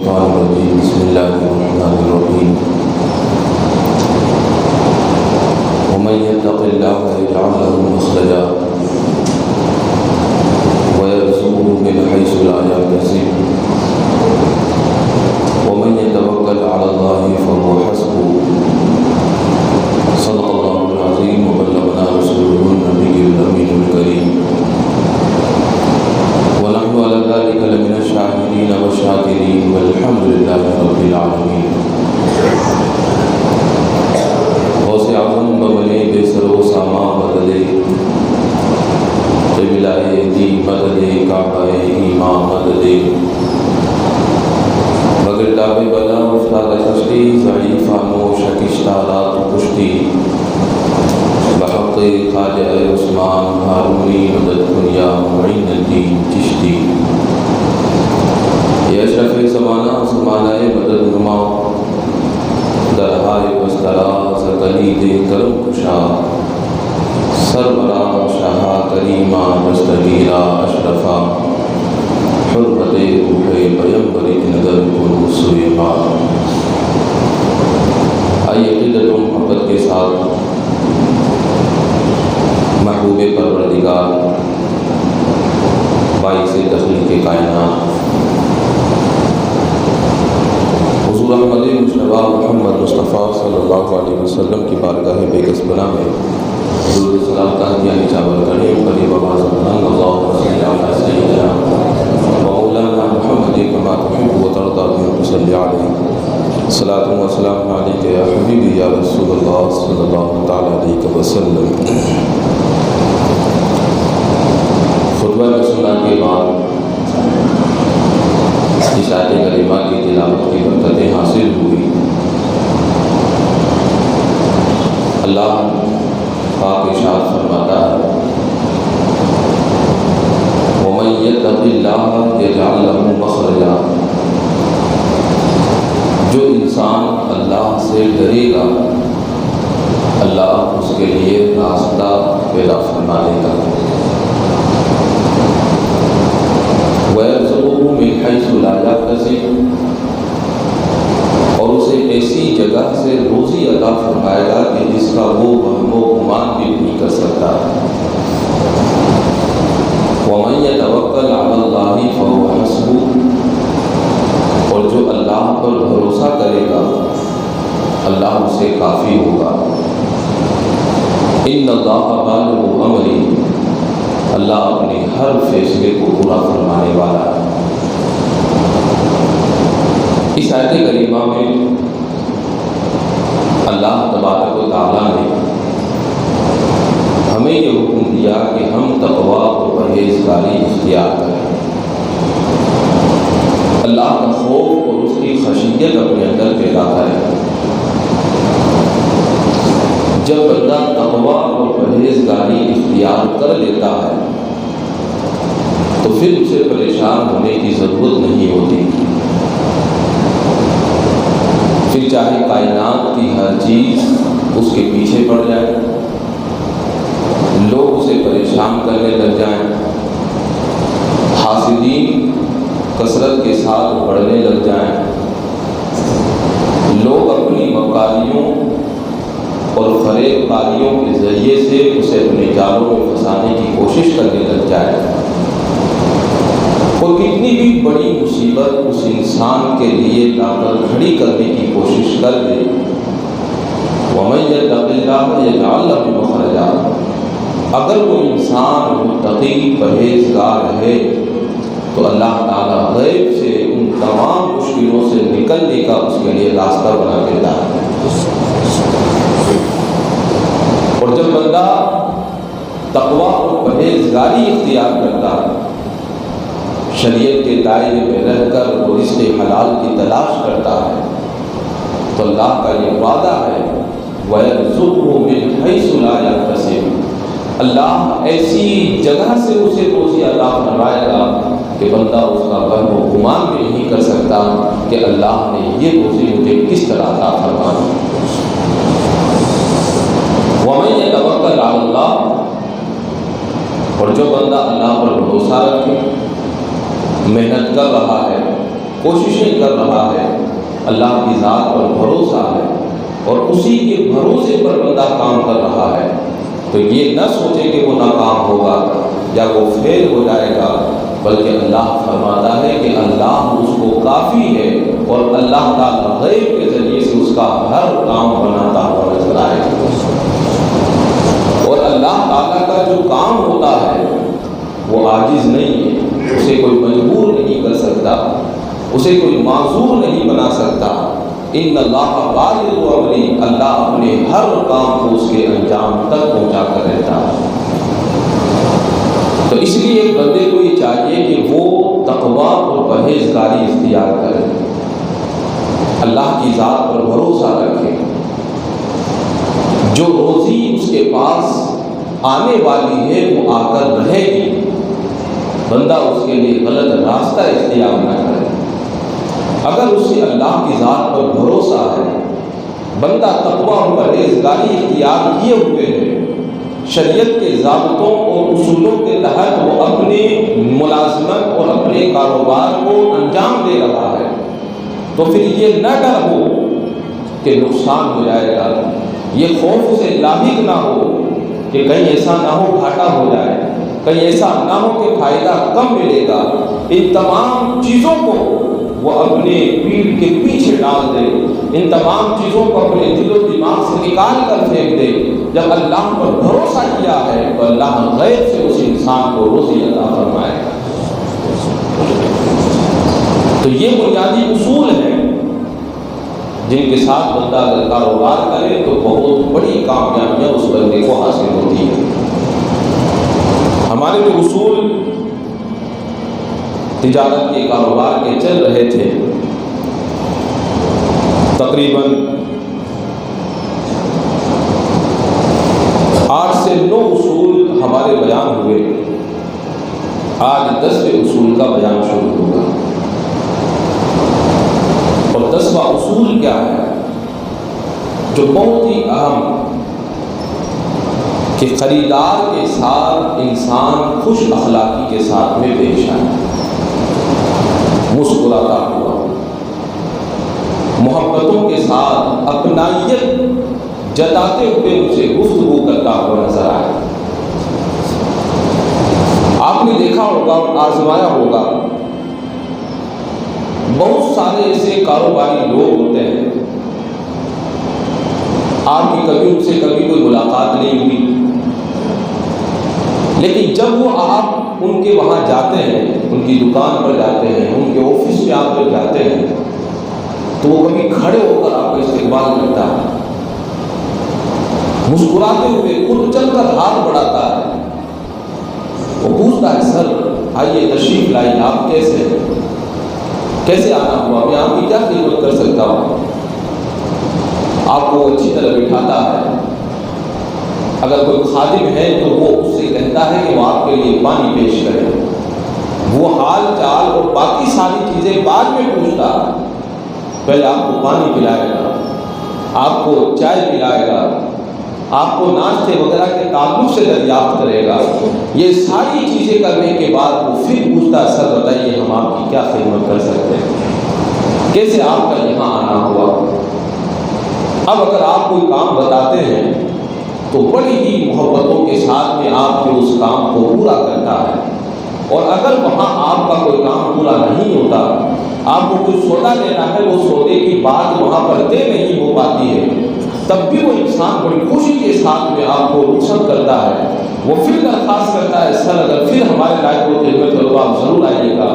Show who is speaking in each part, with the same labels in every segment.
Speaker 1: بسم اللہ الرحمن الرحیم ومن يتق اللہ يجعل له مخرجا ويرزقه من حيث لا يحتسب ومن يتوکل علی اللہ فهو حسبه صدق اللہ العظیم وبلغنا رسوله النبی الامین الکریم ونحن على ذلك لمن الشاهدين والشاكرين والحمد لله رب العالمين. غوث اعظم بمنے بے سر و ساما مدد قبلہ دی مدد کعبہ ایمان مدد مگر تابع بلا افتاد خشتی ضعیفانو شکشتہ رات کشتی بحق خواجہ عثمان ہارونی مدد کنیا معین الدین چشتی یہ اشرف زمانہ زمانہ مدد نما درہائے بسترا زکلید کرم کشا سرورا شاہا کریمہ دستگیرہ اشرفا حرمت روح پیمبری نگر کن سوئے بار. آئیے قدرت و محبت کے ساتھ محبوب پروردگار باعث تخلیق کائنات حضور احمد مجتبی محمد مصطفیٰ صلی اللہ علیہ وسلم کی بارگاہ بے کسبنا میں درود سلام تہنیہ نچاور کریں بلی بابا زمان اللہ صلی اللہ علیہ وسلم مولانا محمد کما تحب و ترضى بهم صلی علیہ صلاۃ و سلام علیک یا حبیبی یا رسول اللہ صلی اللہ علیہ وسلم. خطبہ رسولہ کے بعد اس آیت کریمہ کی تلاوت کی برکتیں حاصل ہوئی. اللہ پاک ارشاد فرماتا ہے وَمَن يَتَّقِ اللَّهَ يَجْعَلْ لَهُ مَخْرَجًا. جو انسان اللہ سے ڈرے گا اللہ اس کے لیے راستہ پیدا فرمائے گا. وَيَرْزُقُهُ مِنْ حَيْثُ لَا يَحْتَسِبُ. اور اسے ایسی جگہ سے روزی عطا فرمائے گا کہ جس کا وہ وہم و گمان بھی نہیں کر سکتا. وَمَن يَتَوَکَّلْ عَلَى اللَّهِ فَهُوَ حَسْبُهُ. اور جو اللہ پر بھروسہ کرے گا اللہ اسے کافی ہوگا. اِنَّ اللَّهَ بَالِغُ أَمْرِهِ. اللہ اپنے ہر فیصلے کو پورا فرمانے والا ہے. اس آیت کریمہ میں اللہ تبارک و تعالیٰ نے ہمیں یہ حکم دیا کہ ہم تقویٰ و پرہیزگاری اختیار کریں. اللہ کا خوف اور اس کی خشیت اپنے اندر پیدا کریں. جب بندہ تقویٰ اور پرہیزگاری اختیار کر لیتا ہے تو پھر اسے پریشان ہونے کی ضرورت نہیں ہوتی. پھر چاہے کائنات کی ہر چیز اس کے پیچھے پڑ جائے، لوگ اسے پریشان کرنے لگ جائیں، حاسدین کثرت کے ساتھ بڑھنے لگ جائیں، لوگ اپنی مکاریوں اور فریب کاریوں کے ذریعے سے اسے اپنے جالوں میں پھنسانے کی کوشش کرنے لگ جائے، اور کتنی بھی بڑی مصیبت اس انسان کے لیے لا کر کھڑی کرنے کی کوشش کر دے. وَمَن يَتَّقِ اللَّهَ يَجْعَلْ لَهُ مَخْرَجًا. اگر وہ انسان متقی پرہیزگار ہے تو اللہ تعالیٰ غیب سے ان تمام مشکلوں سے نکلنے کا اس کے لیے راستہ بنا دیتا ہے. اور جب بندہ تقویٰ اور پرہیزگاری اختیار کرتا ہے، شریعت کے دائرے میں رہ کر وہ رزق حلال کی تلاش کرتا ہے، تو اللہ کا یہ وعدہ ہے وَيَرْزُقْهُ مِنْ حَيْثُ لَا يَحْتَسِبُ. اللہ ایسی جگہ سے اسے روزی عطا فرمائے گا کہ بندہ اس کا وہم و گمان بھی نہیں کر سکتا کہ اللہ نے یہ روزی مجھے کس طرح عطا فرمائی. وَمَن يَتَوَکَّلْ عَلَى اللَّهِ. اور جو بندہ اللہ پر بھروسہ رکھے، محنت کر رہا ہے، کوششیں کر رہا ہے، اللہ کی ذات پر بھروسہ ہے اور اسی کے بھروسے پر بندہ کام کر رہا ہے، تو یہ نہ سوچے کہ وہ ناکام ہوگا یا وہ فیل ہو جائے گا، بلکہ اللہ فرماتا ہے کہ اللہ اس کو کافی ہے اور اللہ تعالیٰ غیب کے ذریعے سے اس کا ہر کام بناتا ہوا نظر آئے گا۔ اور اللہ تعالیٰ کا جو کام ہوتا ہے وہ عاجز نہیں ہے، اسے کوئی مجبور نہیں کر سکتا، اسے کوئی معذور نہیں بنا سکتا۔ ان اللہ بالغ امرہ، اللہ اپنے ہر کام کو اس کے انجام تک پہنچا کر رہتا ہے۔ تو اس لیے بندے کو یہ چاہیے کہ وہ تقویٰ اور پرہیزگاری اختیار کرے، اللہ کی ذات پر بھروسہ رکھے۔ جو روزی اس کے پاس آنے والی ہے وہ آ کر رہے گی، بندہ اس کے لیے غلط راستہ اختیار نہ کرے۔ اگر اسے اللہ کی ذات پر بھروسہ ہے، بندہ تقویٰ اور پرہیزگاری اختیار کیے ہوئے ہے، شریعت کے ضابطوں اور اصولوں کے تحت وہ اپنی ملازمت اور اپنے کاروبار کو انجام دے رہا ہے، تو پھر یہ نہ ڈر ہو کہ نقصان ہو جائے گا، یہ خوف سے لاحق نہ ہو کہ کہیں ایسا نہ ہو گھاٹا ہو جائے، کہیں ایسا نہ ہو کہ فائدہ کم ملے گا۔ ان تمام چیزوں کو وہ اپنے پیٹھ کے پیچھے ڈال دے، ان تمام چیزوں کو اپنے دل و دماغ سے نکال کر پھینک دے۔ جب اللہ پر بھروسہ کیا ہے تو اللہ غیب سے اس انسان کو روزی عطا فرمائے گا۔ تو یہ بنیادی اصول ہیں جن کے ساتھ بندہ اگر کاروبار کرے تو بہت بڑی کامیابیاں اس بندے کو حاصل ہوتی ہیں۔ ہمارے جو اصول تجارت کے کاروبار کے چل رہے تھے، تقریباً 8 سے 9 اصول ہمارے بیان ہوئے، آج 10ویں اصول کا بیان شروع ہوگا۔ اور 10واں اصول کیا ہے جو بہت ہی اہم، کہ خریدار کے ساتھ انسان خوش اخلاقی کے ساتھ میں پیش آئے، مسکراتا ہوا، محبتوں کے ساتھ اپنائیت جتاتے ہوئے اسے گفتگو کرتا ہوا نظر آئے۔ آپ نے دیکھا ہوگا اور آزمایا ہوگا، بہت سارے ایسے کاروباری لوگ ہوتے ہیں، آپ کی کبھی ان سے کبھی کوئی ملاقات نہیں ہوئی، لیکن جب وہ آپ ان کے وہاں جاتے ہیں، ان کی دکان پر جاتے ہیں، ان کے آفس میں آپ جب جاتے ہیں تو وہ کبھی کھڑے ہو کر آپ کا استقبال کرتا ہے، مسکراتے ہوئے خود چل کر ہاتھ بڑھاتا ہے، وہ پوچھتا ہے سر آئیے تشریف لائیے، آپ کیسے آنا ہوا، میں آپ کی کیا خدمت کر سکتا ہوں۔ آپ کو اچھی طرح بٹھاتا ہے، اگر کوئی خادم ہے تو وہ اس سے کہتا ہے کہ وہ آپ کے لیے پانی پیش کرے، وہ حال چال اور باقی ساری چیزیں بعد میں پوچھتا ہے، پہلے آپ کو پانی پلائے گا، آپ کو چائے پلائے گا، آپ کو ناشتے وغیرہ کے تعلق سے دریافت کرے گا۔ یہ ساری چیزیں کرنے کے بعد وہ پھر پوچھتا ہے سر بتائیے ہم آپ کی کیا خدمت کر سکتے ہیں، کیسے آپ کا یہاں آنا ہوا۔ اب اگر آپ کوئی کام بتاتے ہیں تو بڑی ہی محبتوں کے ساتھ میں آپ کے اس کام کو پورا کرتا ہے، اور اگر وہاں آپ کا کوئی کام پورا نہیں ہوتا، آپ کو کچھ سودا لینا ہے، وہ سودے کی بات وہاں پر طے نہیں ہو پاتی ہے، تب بھی وہ انسان بڑی خوشی کے ساتھ میں آپ کو رخصت کرتا ہے، وہ پھر درخواست کرتا ہے سر اگر پھر ہمارے لائق کو خدمت کرو آپ ضرور آئیے گا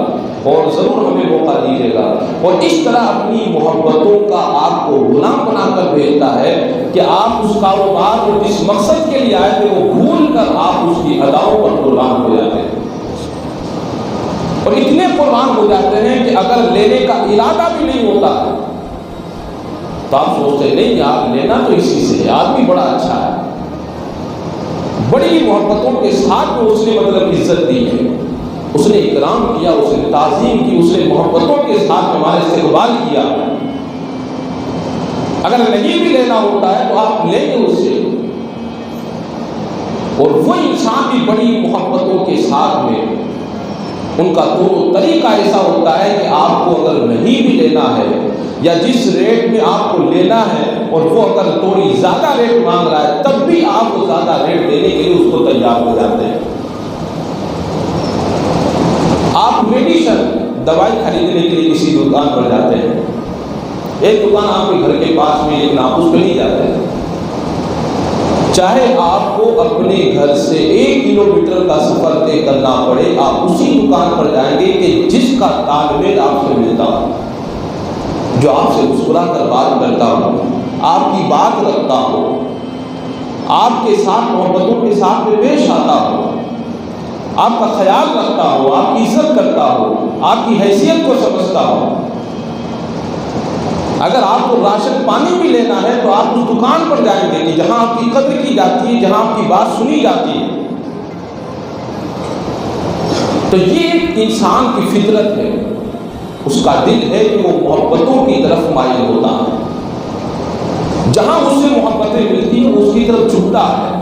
Speaker 1: اور ضرور ہمیں موقع دیجیے گا، اور اس طرح اپنی محبتوں کا آپ کو غلام بنا کر بھیجتا ہے کہ آپ اس کاروبار کو جس مقصد کے لیے آئے تھے وہ بھول کر آپ اس کی اداؤں پر قربان ہو جاتے ہیں، اور اتنے قربان ہو جاتے ہیں کہ اگر لینے کا ارادہ بھی نہیں ہوتا ہے تو آپ سوچتے نہیں کہ آپ لینا تو اسی سے ہے، آدمی بڑا اچھا ہے، بڑی محبتوں کے ساتھ میں اس نے مطلب عزت دی ہے، اس نے اکرام کیا، اس نے تعظیم کی، اس نے محبتوں کے ساتھ ہمارا استقبال کیا۔ اگر نہیں بھی لینا ہوتا ہے تو آپ لیں گے اس سے، اور وہ انسان بھی بڑی محبتوں کے ساتھ میں ان کا طور طریقہ ایسا ہوتا ہے کہ آپ کو اگر نہیں بھی لینا ہے یا جس ریٹ میں آپ کو لینا ہے اور وہ اگر تھوڑی زیادہ ریٹ مانگ رہا ہے تب بھی آپ کو زیادہ ریٹ دینے کے لیے اس کو تیار ہو جاتے ہیں۔ آپ میڈیسن دوائی خریدنے کے لیے کسی دکان پر جاتے ہیں، ایک دکان آپ کے گھر کے پاس میں، لیکن آپ اس پہ نہیں جاتے ہیں۔ چاہے آپ کو اپنے گھر سے 1 کلومیٹر کا سفر طے کرنا پڑے، آپ اسی دکان پر جائیں گے کہ جس کا تال میل آپ سے ملتا ہو، جو آپ سے مسکرا کر بات کرتا ہو، آپ کی بات رکھتا ہو، آپ کے ساتھ محبتوں کے ساتھ میں پیش آتا ہو، آپ کا خیال رکھتا ہو، آپ کی عزت کرتا ہو، آپ کی حیثیت کو سمجھتا ہو۔ اگر آپ کو راشن پانی بھی لینا ہے تو آپ اس دکان پر جائیں گے کہ جہاں آپ کی قدر کی جاتی ہے، جہاں آپ کی بات سنی جاتی ہے۔ تو یہ ایک انسان کی فطرت ہے، اس کا دل ہے کہ وہ محبتوں کی طرف مائل ہوتا ہے، جہاں اس سے محبتیں ملتی ہیں اس کی طرف جھکتا ہے،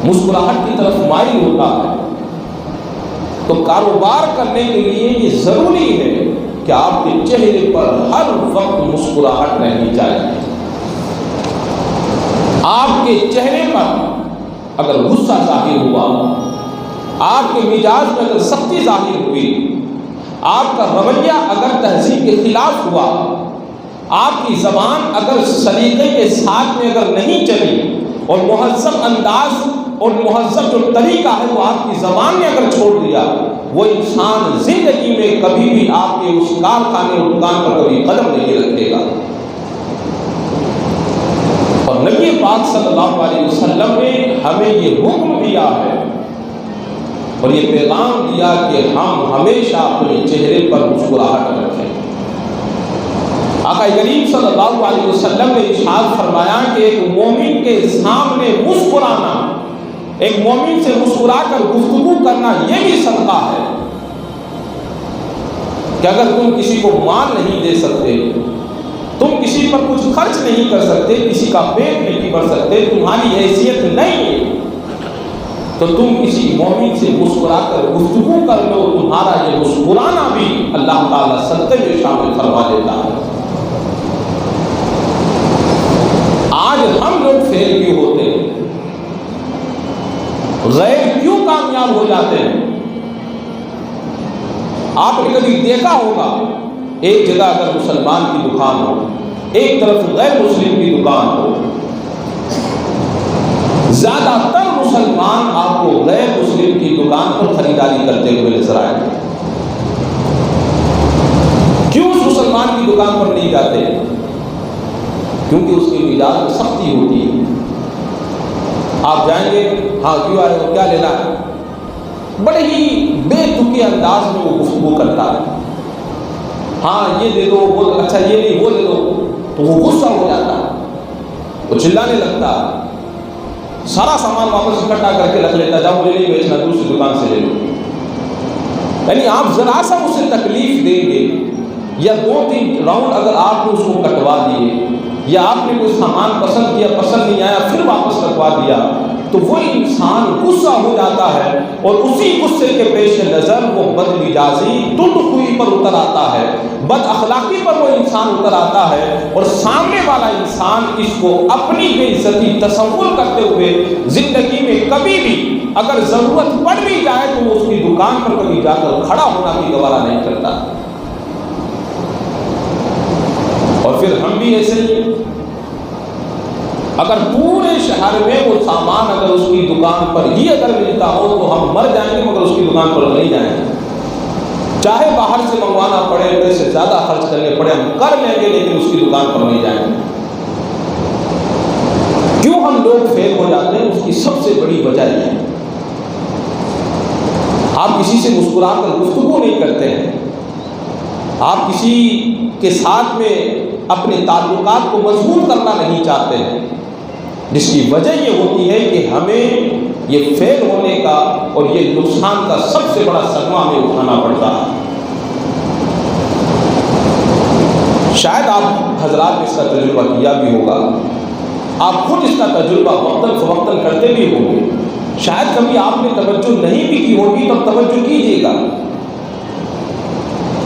Speaker 1: مسکراہٹ کی طرف مائل ہوتا ہے۔ تو کاروبار کرنے کے لیے یہ ضروری ہے کہ آپ کے چہرے پر ہر وقت مسکراہٹ رہنی چاہیے۔ آپ کے چہرے پر اگر غصہ ظاہر ہوا، آپ کے مزاج میں اگر سختی ظاہر ہوئی، آپ کا رویہ اگر تہذیب کے خلاف ہوا، آپ کی زبان اگر سلیقے کے ساتھ میں اگر نہیں چلی اور مہذب انداز اور مہذب جو طریقہ ہے وہ آپ کی زبان نے اگر چھوڑ دیا، وہ انسان زندگی میں کبھی بھی آپ کے اس کارخانے اور دکان پر کبھی قدم نہیں رکھے گا۔ اور نبی پاک صلی اللہ علیہ وسلم نے ہمیں یہ حکم دیا ہے اور یہ پیغام دیا کہ ہم ہمیشہ اپنے چہرے پر مسکراہٹ رکھیں۔ آقا کریم صلی اللہ علیہ وسلم نے ارشاد فرمایا کہ ایک مومن کے سامنے مسکرانا، ایک مومن سے مسکرا کر گفتگو کرنا یہ بھی صدقہ ہے کہ اگر تم کسی کو مال نہیں دے سکتے، تم کسی پر کچھ خرچ نہیں کر سکتے، کسی کا پیٹ نہیں بھر سکتے، تمہاری حیثیت نہیں ہے، تو تم کسی مومن سے مسکرا کر گفتگو کر لو، تمہارا یہ مسکرانا بھی اللہ تعالیٰ صدقے میں شامل فرما لیتا ہے۔ آج ہم لوگ فیل کیوں ہوتے ہیں؟ غیر کیوں کامیاب ہو جاتے ہیں؟ آپ نے کبھی دیکھا ہوگا ایک جگہ اگر مسلمان کی دکان ہو، ایک طرف غیر مسلم کی دکان ہو، زیادہ تر مسلمان آپ کو غیر مسلم کی دکان پر خریداری کرتے ہوئے نظر آئیں گے۔ کیوں اس مسلمان کی دکان پر نہیں جاتے؟ کیونکہ اس کے مزاج میں سختی ہوتی ہے۔ آپ جائیں گے، ہاں کیوں آئے ہو، کیا لینا ہے، بڑے ہی بے تکے انداز میں وہ گفتگو کرتا ہے، ہاں یہ دے دو، وہ اچھا یہ نہیں وہ دے دو، تو وہ غصہ ہو جاتا ہے، وہ چلانے لگتا ہے، سارا سامان واپس اکٹھا کر کے رکھ لیتا ہے، جاؤ مجھے نہیں بیچنا، دوسری دکان سے لے لو۔ یعنی آپ ذرا سا اسے تکلیف دیں گے یا 2-3 راؤنڈ اگر آپ نے اس کو کٹوا دیے یا آپ نے کوئی سامان پسند کیا، پسند نہیں آیا، پھر واپس رکھوا دیا، تو وہ انسان غصہ ہو جاتا ہے اور اسی غصے کے پیش نظر وہ بد مزاجی، تند خوئی پر اتر آتا ہے، بد اخلاقی پر وہ انسان اتر آتا ہے، اور سامنے والا انسان اس کو اپنی بے عزتی تصور کرتے ہوئے زندگی میں کبھی بھی اگر ضرورت پڑ بھی جائے تو وہ اس کی دکان پر کبھی جا کر کھڑا ہونا بھی گوارا نہیں کرتا۔ اور پھر ہم بھی ایسے ہی، اگر پورے شہر میں وہ سامان اگر اس کی دکان پر ہی اگر ملتا ہو تو ہم مر جائیں گے مگر اس کی دکان پر نہیں جائیں گے، چاہے باہر سے منگوانا پڑے، پیسے زیادہ خرچ کرنے پڑے، ہم کر لیں گے لیکن اس کی دکان پر نہیں جائیں گے۔ کیوں ہم لوگ فیل ہو جاتے ہیں؟ اس کی سب سے بڑی وجہ یہ ہے، آپ کسی سے مسکرا کر گفتگو نہیں کرتے ہیں، آپ کسی کے ساتھ میں اپنے تعلقات کو مضبوط کرنا نہیں چاہتے ہیں، جس کی وجہ یہ ہوتی ہے کہ ہمیں یہ فیل ہونے کا اور یہ نقصان کا سب سے بڑا صدمہ ہمیں اٹھانا پڑتا ہے۔ شاید آپ حضرات نے اس کا تجربہ کیا بھی ہوگا، آپ خود اس کا تجربہ وقتاً فوقتاً کرتے بھی ہوں گے شاید کبھی آپ نے توجہ نہیں بھی کی ہوگی، تب توجہ کیجیے گا۔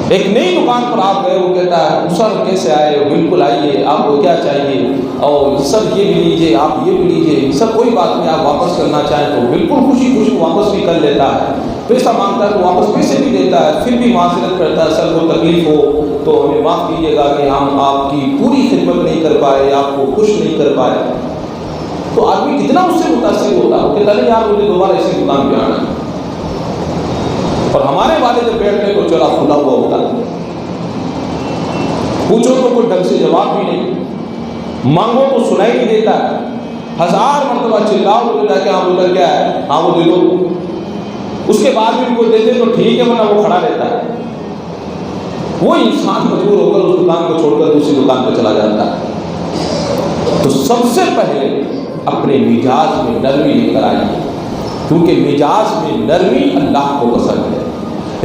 Speaker 1: ایک نئی دکان پر آپ گئے، وہ کہتا ہے سر کیسے آئے؟ بالکل آئیے، آپ کو کیا چاہیے؟ اور سر یہ بھی لیجیے، آپ یہ بھی لیجیے، سر کوئی بات نہیں، آپ واپس کرنا چاہیں تو بالکل خوشی خوشی واپس بھی کر لیتا ہے۔ پیسہ مانگتا ہے تو واپس پیسے بھی دیتا ہے، پھر بھی معذرت کرتا ہے، سر کو تکلیف ہو تو ہمیں معاف کیجیے گا کہ ہم آپ کی پوری خدمت نہیں کر پائے، آپ کو خوش نہیں کر پائے۔ تو آدمی کتنا اس سے متاثر ہوتا ہے، وہ کہتا نہیں یار مجھے دوبارہ اسی دکان پہ آنا ہے۔ اور ہمارے والے جب بیٹھتے تو چلا کھلا ہوا ہوتا ہے، پوچھو تو کوئی ڈھنگ سے جواب بھی نہیں، مانگو تو سنائی نہیں دیتا ہے، 1000 مرتبہ چلاؤ تو جا کے ہاں ادھر کیا ہے، ہاں وہ دے دو، اس کے بعد بھی ان کو دے دے تو ٹھیک ہے، ورنہ وہ کھڑا رہتا ہے۔ وہ انسان مجبور ہو کر اس دکان کو چھوڑ کر دوسری دکان پہ چلا جاتا ہے۔ تو سب سے پہلے اپنے مزاج میں نرمی لے کر آئیے، کیونکہ مزاج میں نرمی اللہ کو پسند ہے۔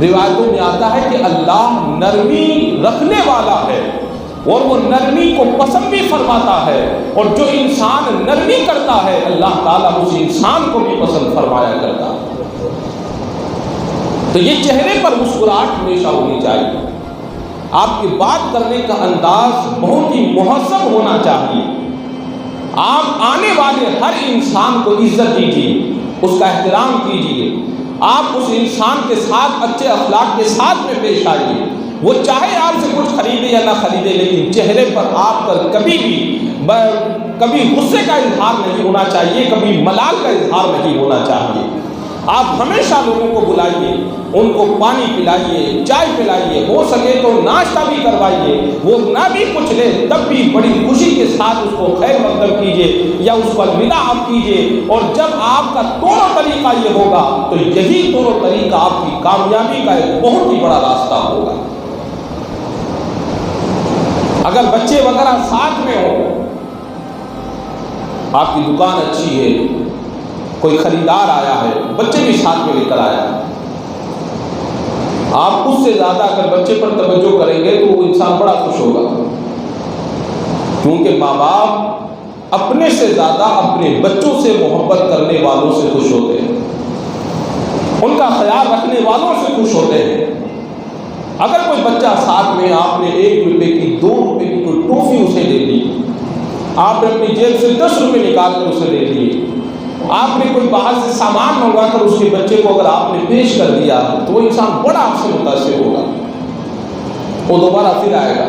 Speaker 1: روایتوں میں آتا ہے کہ اللہ نرمی رکھنے والا ہے اور وہ نرمی کو پسند بھی فرماتا ہے، اور جو انسان نرمی کرتا ہے اللہ تعالیٰ اس انسان کو بھی پسند فرمایا کرتا ہے۔ تو یہ چہرے پر مسکراہٹ ہمیشہ ہونی چاہیے، آپ کی بات کرنے کا انداز بہت ہی مہذب ہونا چاہیے، آپ آنے والے ہر انسان کو عزت دیجیے، اس کا احترام کیجیے، آپ اس انسان کے ساتھ اچھے اخلاق کے ساتھ میں پیش آئیے، وہ چاہے آپ سے کچھ خریدے یا نہ خریدے، لیکن چہرے پر آپ کا کبھی غصے کا اظہار نہیں ہونا چاہیے، کبھی ملال کا اظہار نہیں ہونا چاہیے۔ آپ ہمیشہ لوگوں کو بلائیے، ان کو پانی پلائیے، چائے پلائیے، ہو سکے تو ناشتہ بھی کروائیے، وہ نہ بھی کچھ لے تب بھی بڑی خوشی کے ساتھ اس کو خیر مقدم کیجیے یا اس پر الوداع آپ کیجیے۔ اور جب آپ کا دونوں طریقہ یہ ہوگا تو یہی دونوں طریقہ آپ کی کامیابی کا ایک بہت ہی بڑا راستہ ہوگا۔ اگر بچے وغیرہ ساتھ میں ہوں، آپ کی دکان اچھی ہے، کوئی خریدار آیا ہے، بچے بھی ساتھ میں لے کر آیا، آپ اس سے زیادہ اگر بچے پر توجہ کریں گے تو وہ انسان بڑا خوش ہوگا، کیونکہ ماں باپ اپنے سے زیادہ اپنے بچوں سے محبت کرنے والوں سے خوش ہوتے ہیں، ان کا خیال رکھنے والوں سے خوش ہوتے ہیں۔ اگر کوئی بچہ ساتھ میں، آپ نے 1 روپے کی 2 روپے کی کوئی ٹوفی اسے دے دی، آپ نے اپنی جیب سے 10 روپے نکال کر اسے دے دیے، آپ نے کوئی باہر سے سامان منگوا کر اس کے بچے کو اگر آپ نے پیش کر دیا تو وہ انسان بڑا آپ سے متاثر ہوگا، وہ دوبارہ پھر آئے گا،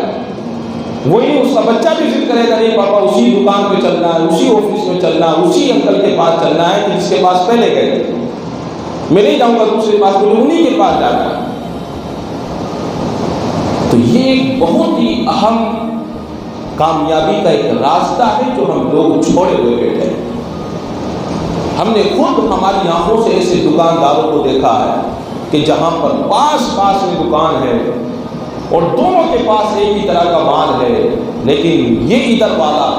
Speaker 1: وہی اس کا بچہ بھی ضد کرے گا نہیں پاپا اسی دکان پہ چلنا ہے، اسی آفس میں چلنا ہے، اسی انکل کے پاس چلنا ہے جس کے پاس پہلے گئے تھے، میں نہیں جاؤں گا دوسرے پاس، مجھے انہیں کے پاس جانا ہے۔ تو یہ ایک بہت ہی اہم کامیابی کا ایک راستہ ہے جو ہم لوگ چھوڑے ہوئے بیٹھے ہیں۔ ہم نے خود ہماری آنکھوں سے ایسے دکانداروں کو دیکھا ہے کہ جہاں پر پاس میں دکان ہے اور دونوں کے پاس ایک ہی طرح کا مال ہے، لیکن یہ ادھر والا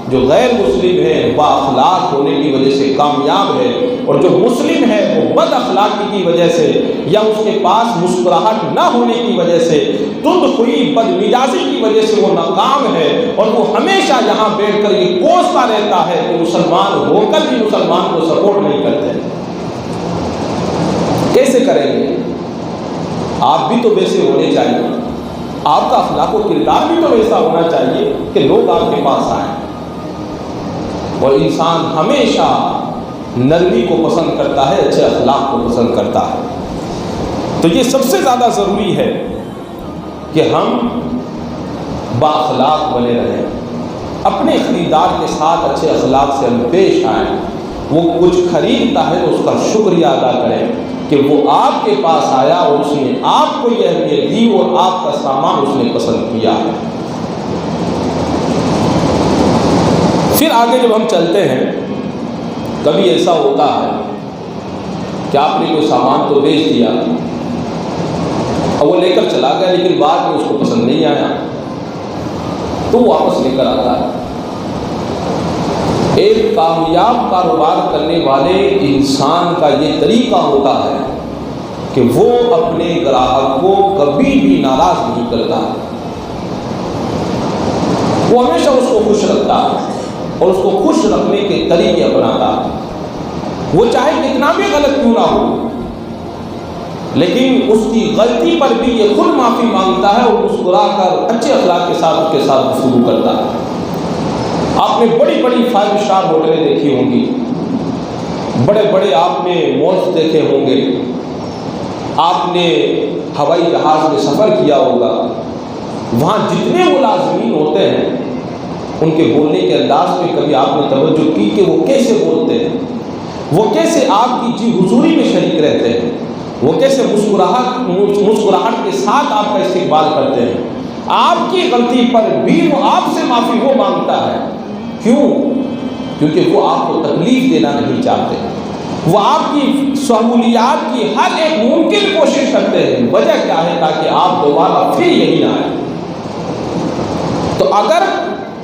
Speaker 1: جو غیر مسلم ہے با اخلاق ہونے کی وجہ سے کامیاب ہے، اور جو مسلم ہے وہ بد اخلاقی کی وجہ سے یا اس کے پاس مسکراہٹ نہ ہونے کی وجہ سے، تند خوئی بد مزاجی کی وجہ سے وہ ناکام ہے، اور وہ ہمیشہ یہاں بیٹھ کر یہ کوستا رہتا ہے کہ مسلمان ہو کر بھی مسلمان کو سپورٹ نہیں کرتے۔ کیسے کریں گے؟ آپ بھی تو ویسے ہونے چاہیے، آپ کا اخلاق و کردار بھی تو ویسا ہونا چاہیے کہ لوگ آپ کے پاس آئیں، اور انسان ہمیشہ نرمی کو پسند کرتا ہے، اچھے اخلاق کو پسند کرتا ہے۔ تو یہ سب سے زیادہ ضروری ہے کہ ہم بااخلاق بنے رہیں، اپنے خریدار کے ساتھ اچھے اخلاق سے ہم پیش آئیں، وہ کچھ خریدتا ہے تو اس کا شکریہ ادا کریں کہ وہ آپ کے پاس آیا اور اس نے آپ کو یہ اہمیت دی اور آپ کا سامان اس نے پسند کیا ہے۔ پھر آگے جب ہم چلتے ہیں، کبھی ایسا ہوتا ہے کہ آپ نے کوئی سامان تو بیچ دیا اور وہ لے کر چلا گیا، لیکن بعد میں اس کو پسند نہیں آیا تو وہ واپس لے کر آتا ہے۔ ایک کامیاب کاروبار کرنے والے انسان کا یہ طریقہ ہوتا ہے کہ وہ اپنے گراہک کو کبھی بھی ناراض نہیں کرتا، وہ ہمیشہ اس کو خوش رکھتا ہے اور اس کو خوش رکھنے کے طریقے اپناتا ہے۔ وہ چاہے کتنا بھی غلط کیوں نہ ہو، لیکن اس کی غلطی پر بھی یہ خود معافی مانگتا ہے اور مسکرا کر اچھے اخلاق کے ساتھ اس کے ساتھ گفتگو کرتا ہے۔ آپ نے بڑی بڑی 5 اسٹار ہوٹلیں دیکھی ہوں گی، بڑے بڑے آپ نے مالز دیکھے ہوں گے، آپ نے ہوائی جہاز میں سفر کیا ہوگا، وہاں جتنے ملازمین ہوتے ہیں ان کے بولنے کے انداز پہ کبھی آپ نے توجہ کی کہ وہ کیسے بولتے ہیں، وہ کیسے آپ کی جی حضوری میں شریک رہتے ہیں، وہ کیسے مسکراہٹ کے ساتھ آپ کا استقبال کرتے ہیں۔ آپ کی غلطی پر بھی وہ آپ سے معافی وہ مانگتا ہے، کیوں؟ کیونکہ وہ آپ کو تکلیف دینا نہیں چاہتے، وہ آپ کی سہولیات کی ہر ایک ممکن کوشش کرتے ہیں۔ وجہ کیا ہے؟ تاکہ آپ دوبارہ پھر یہی نہ آئے۔ تو اگر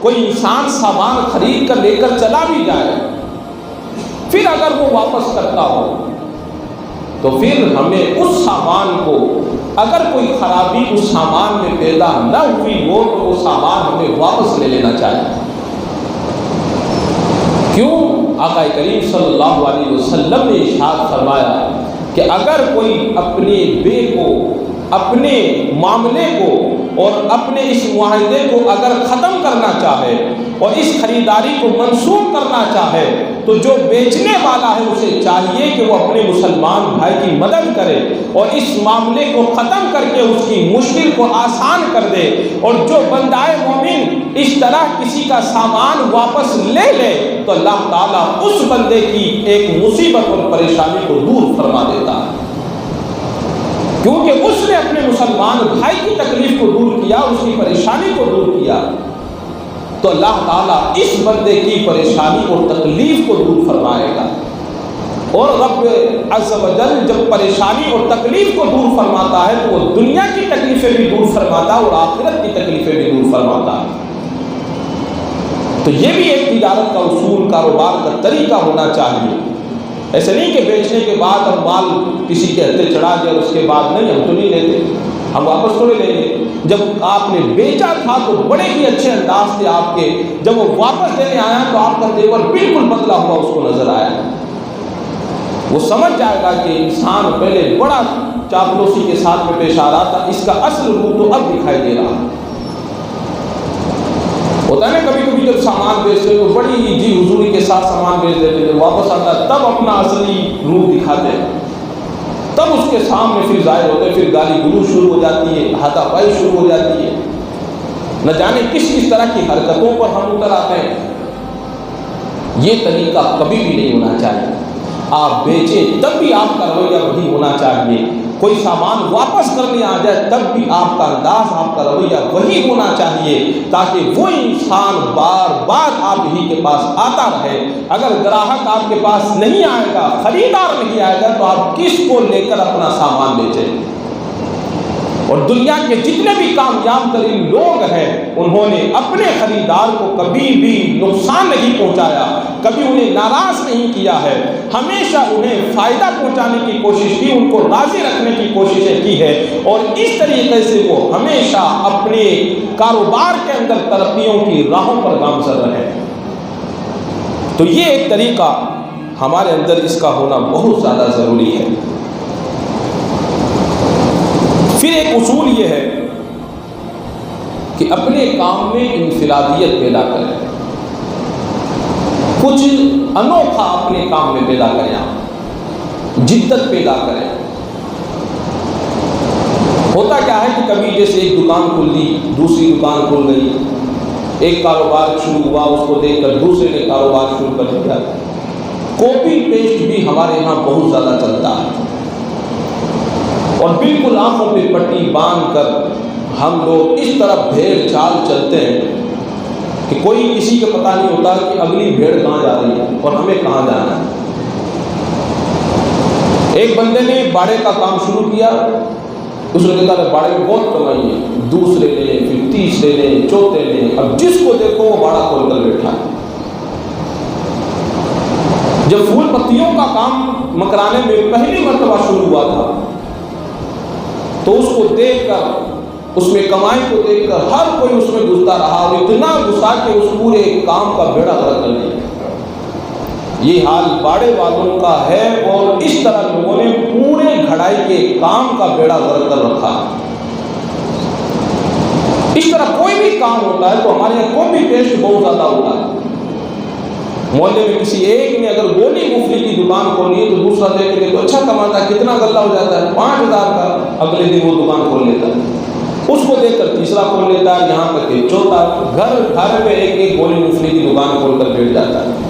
Speaker 1: کوئی انسان سامان خرید کر لے کر چلا بھی جائے، پھر اگر وہ واپس کرتا ہو تو پھر ہمیں اس سامان کو، اگر کوئی خرابی اس سامان میں پیدا نہ ہوئی ہو تو وہ سامان ہمیں واپس لے لینا چاہیے۔ کیوں؟ آقا کریم صلی اللہ علیہ وسلم نے ارشاد فرمایا کہ اگر کوئی اپنے بے کو، اپنے معاملے کو اور اپنے اس معاہدے کو اگر ختم کرنا چاہے اور اس خریداری کو منسوخ کرنا چاہے تو جو بیچنے والا ہے اسے چاہیے کہ وہ اپنے مسلمان بھائی کی مدد کرے اور اس معاملے کو ختم کر کے اس کی مشکل کو آسان کر دے، اور جو بندہ مومن اس طرح کسی کا سامان واپس لے لے تو اللہ تعالیٰ اس بندے کی ایک مصیبت اور پریشانی کو دور فرما دیتا ہے، کیونکہ اس نے اپنے مسلمان بھائی کی تکلیف کو دور کیا، اس کی پریشانی کو دور کیا، تو اللہ تعالیٰ اس بندے کی پریشانی اور تکلیف کو دور فرمائے گا۔ اور رب عز و جل جب پریشانی اور تکلیف کو دور فرماتا ہے تو وہ دنیا کی تکلیفیں بھی دور فرماتا ہے اور آخرت کی تکلیفیں بھی دور فرماتا ہے۔ تو یہ بھی ایک تجارت کا اصول، کاروبار کا طریقہ ہونا چاہیے۔ ایسے نہیں کہ بیچنے کے بعد ہم مال کسی کے ہتھے چڑھا دیا اس کے بعد نہیں، ہم تو نہیں لیتے، ہم واپس تھوڑے لیں گے۔ جب آپ نے بیچا تھا تو بڑے ہی اچھے انداز تھے آپ کے، جب وہ واپس دینے آیا تو آپ کا تیور بالکل بدلا ہوا اس کو نظر آیا۔ وہ سمجھ جائے گا کہ انسان پہلے بڑا چاپلوسی کے ساتھ میں پیش آ رہا تھا، اس کا اصل روپ تو اب دکھائی دے رہا۔ ہوتا ہے نا کبھی کبھی جب سامان بیچتے تو بڑی جی حضوری کے ساتھ سامان بیچ دیتے، جب واپس آتا ہے تب اپنا اصلی روپ دکھاتے ہیں، تب اس کے سامنے پھر ظاہر ہوتے ہیں، پھر گالی گلوچ شروع ہو جاتی ہے، ہاتھا پائی شروع ہو جاتی ہے، نہ جانے کس کس طرح کی حرکتوں پر ہم اتر آتے ہیں۔ یہ طریقہ کبھی بھی نہیں ہونا چاہیے۔ آپ بیچیں تب بھی آپ کا رویہ وہی ہونا چاہیے، کوئی سامان واپس کرنے آ جائے تب بھی آپ کا انداز، آپ کا رویہ وہی ہونا چاہیے، تاکہ وہ انسان بار بار آپ ہی کے پاس آتا رہے۔ اگر گراہک آپ کے پاس نہیں آئے گا، خریدار نہیں آئے گا تو آپ کس کو لے کر اپنا سامان بیچیں؟ اور دنیا کے جتنے بھی کامیاب ترین لوگ ہیں انہوں نے اپنے خریدار کو کبھی بھی نقصان نہیں پہنچایا، کبھی انہیں ناراض نہیں کیا ہے، ہمیشہ انہیں فائدہ پہنچانے کی کوشش کی، ان کو راضی رکھنے کی کوششیں کی ہے، اور اس طریقے سے وہ ہمیشہ اپنے کاروبار کے اندر ترقیوں کی راہوں پر گامزن رہے۔ تو یہ ایک طریقہ ہمارے اندر اس کا ہونا بہت زیادہ ضروری ہے۔ پھر ایک اصول یہ ہے کہ اپنے کام میں انفرادیت پیدا کریں، کچھ انوکھا اپنے کام میں پیدا کریں، آپ جدت پیدا کریں۔ ہوتا کیا ہے کہ کبھی جیسے ایک دکان کھل دی، دوسری دکان کھل گئی، ایک کاروبار شروع ہوا، اس کو دیکھ کر دوسرے نے کاروبار شروع کر دیا۔ کاپی پیسٹ بھی ہمارے یہاں بہت زیادہ چلتا ہے، اور بالکل آنکھوں پہ پٹی باندھ کر ہم لوگ اس طرح بھیڑ چال چلتے ہیں کہ کوئی کسی کا پتہ نہیں ہوتا کہ اگلی بھیڑ کہاں جا رہی ہے اور ہمیں کہاں جانا ہے۔ ایک بندے نے باڑے کا کام شروع کیا، اس نے کہا باڑے میں بہت کمائی ہے، دوسرے لیں، پھر تیسرے لیں، چوتھے لیں، اب جس کو دیکھو وہ باڑا کھول کر بیٹھا ہے۔ جب پھول پتیوں کا کام مکرانے میں پہلی مرتبہ شروع ہوا تھا تو اس کو دیکھ کر، اس میں کمائی کو دیکھ کر ہر کوئی اس میں گھستا رہا، اور اتنا گھسا کہ اس پورے کام کا بیڑا غرق کر دیا۔ یہ حال باڑے والوں کا ہے، اور اس طرح لوگوں نے پورے گھڑائی کے کام کا بیڑا غرق کر رکھا۔ اس طرح کوئی بھی کام ہوتا ہے تو ہمارے یہاں کاپی پیسٹ بہت زیادہ ہوتا ہے۔ محلے میں کسی ایک نے اگر گولی مفلی کی دکان کھولی ہے تو دوسرا دیکھ کے تو اچھا کماتا ہے، کتنا غلہ ہو جاتا ہے 5000 کا، اگلے دن وہ دکان کھول لیتا ہے، اس کو دیکھ کر تیسرا کھول لیتا ہے، یہاں تک کہ چوتھا، گھر میں ایک ایک گولی مفلی کی دکان کھول کر بیٹھ جاتا ہے۔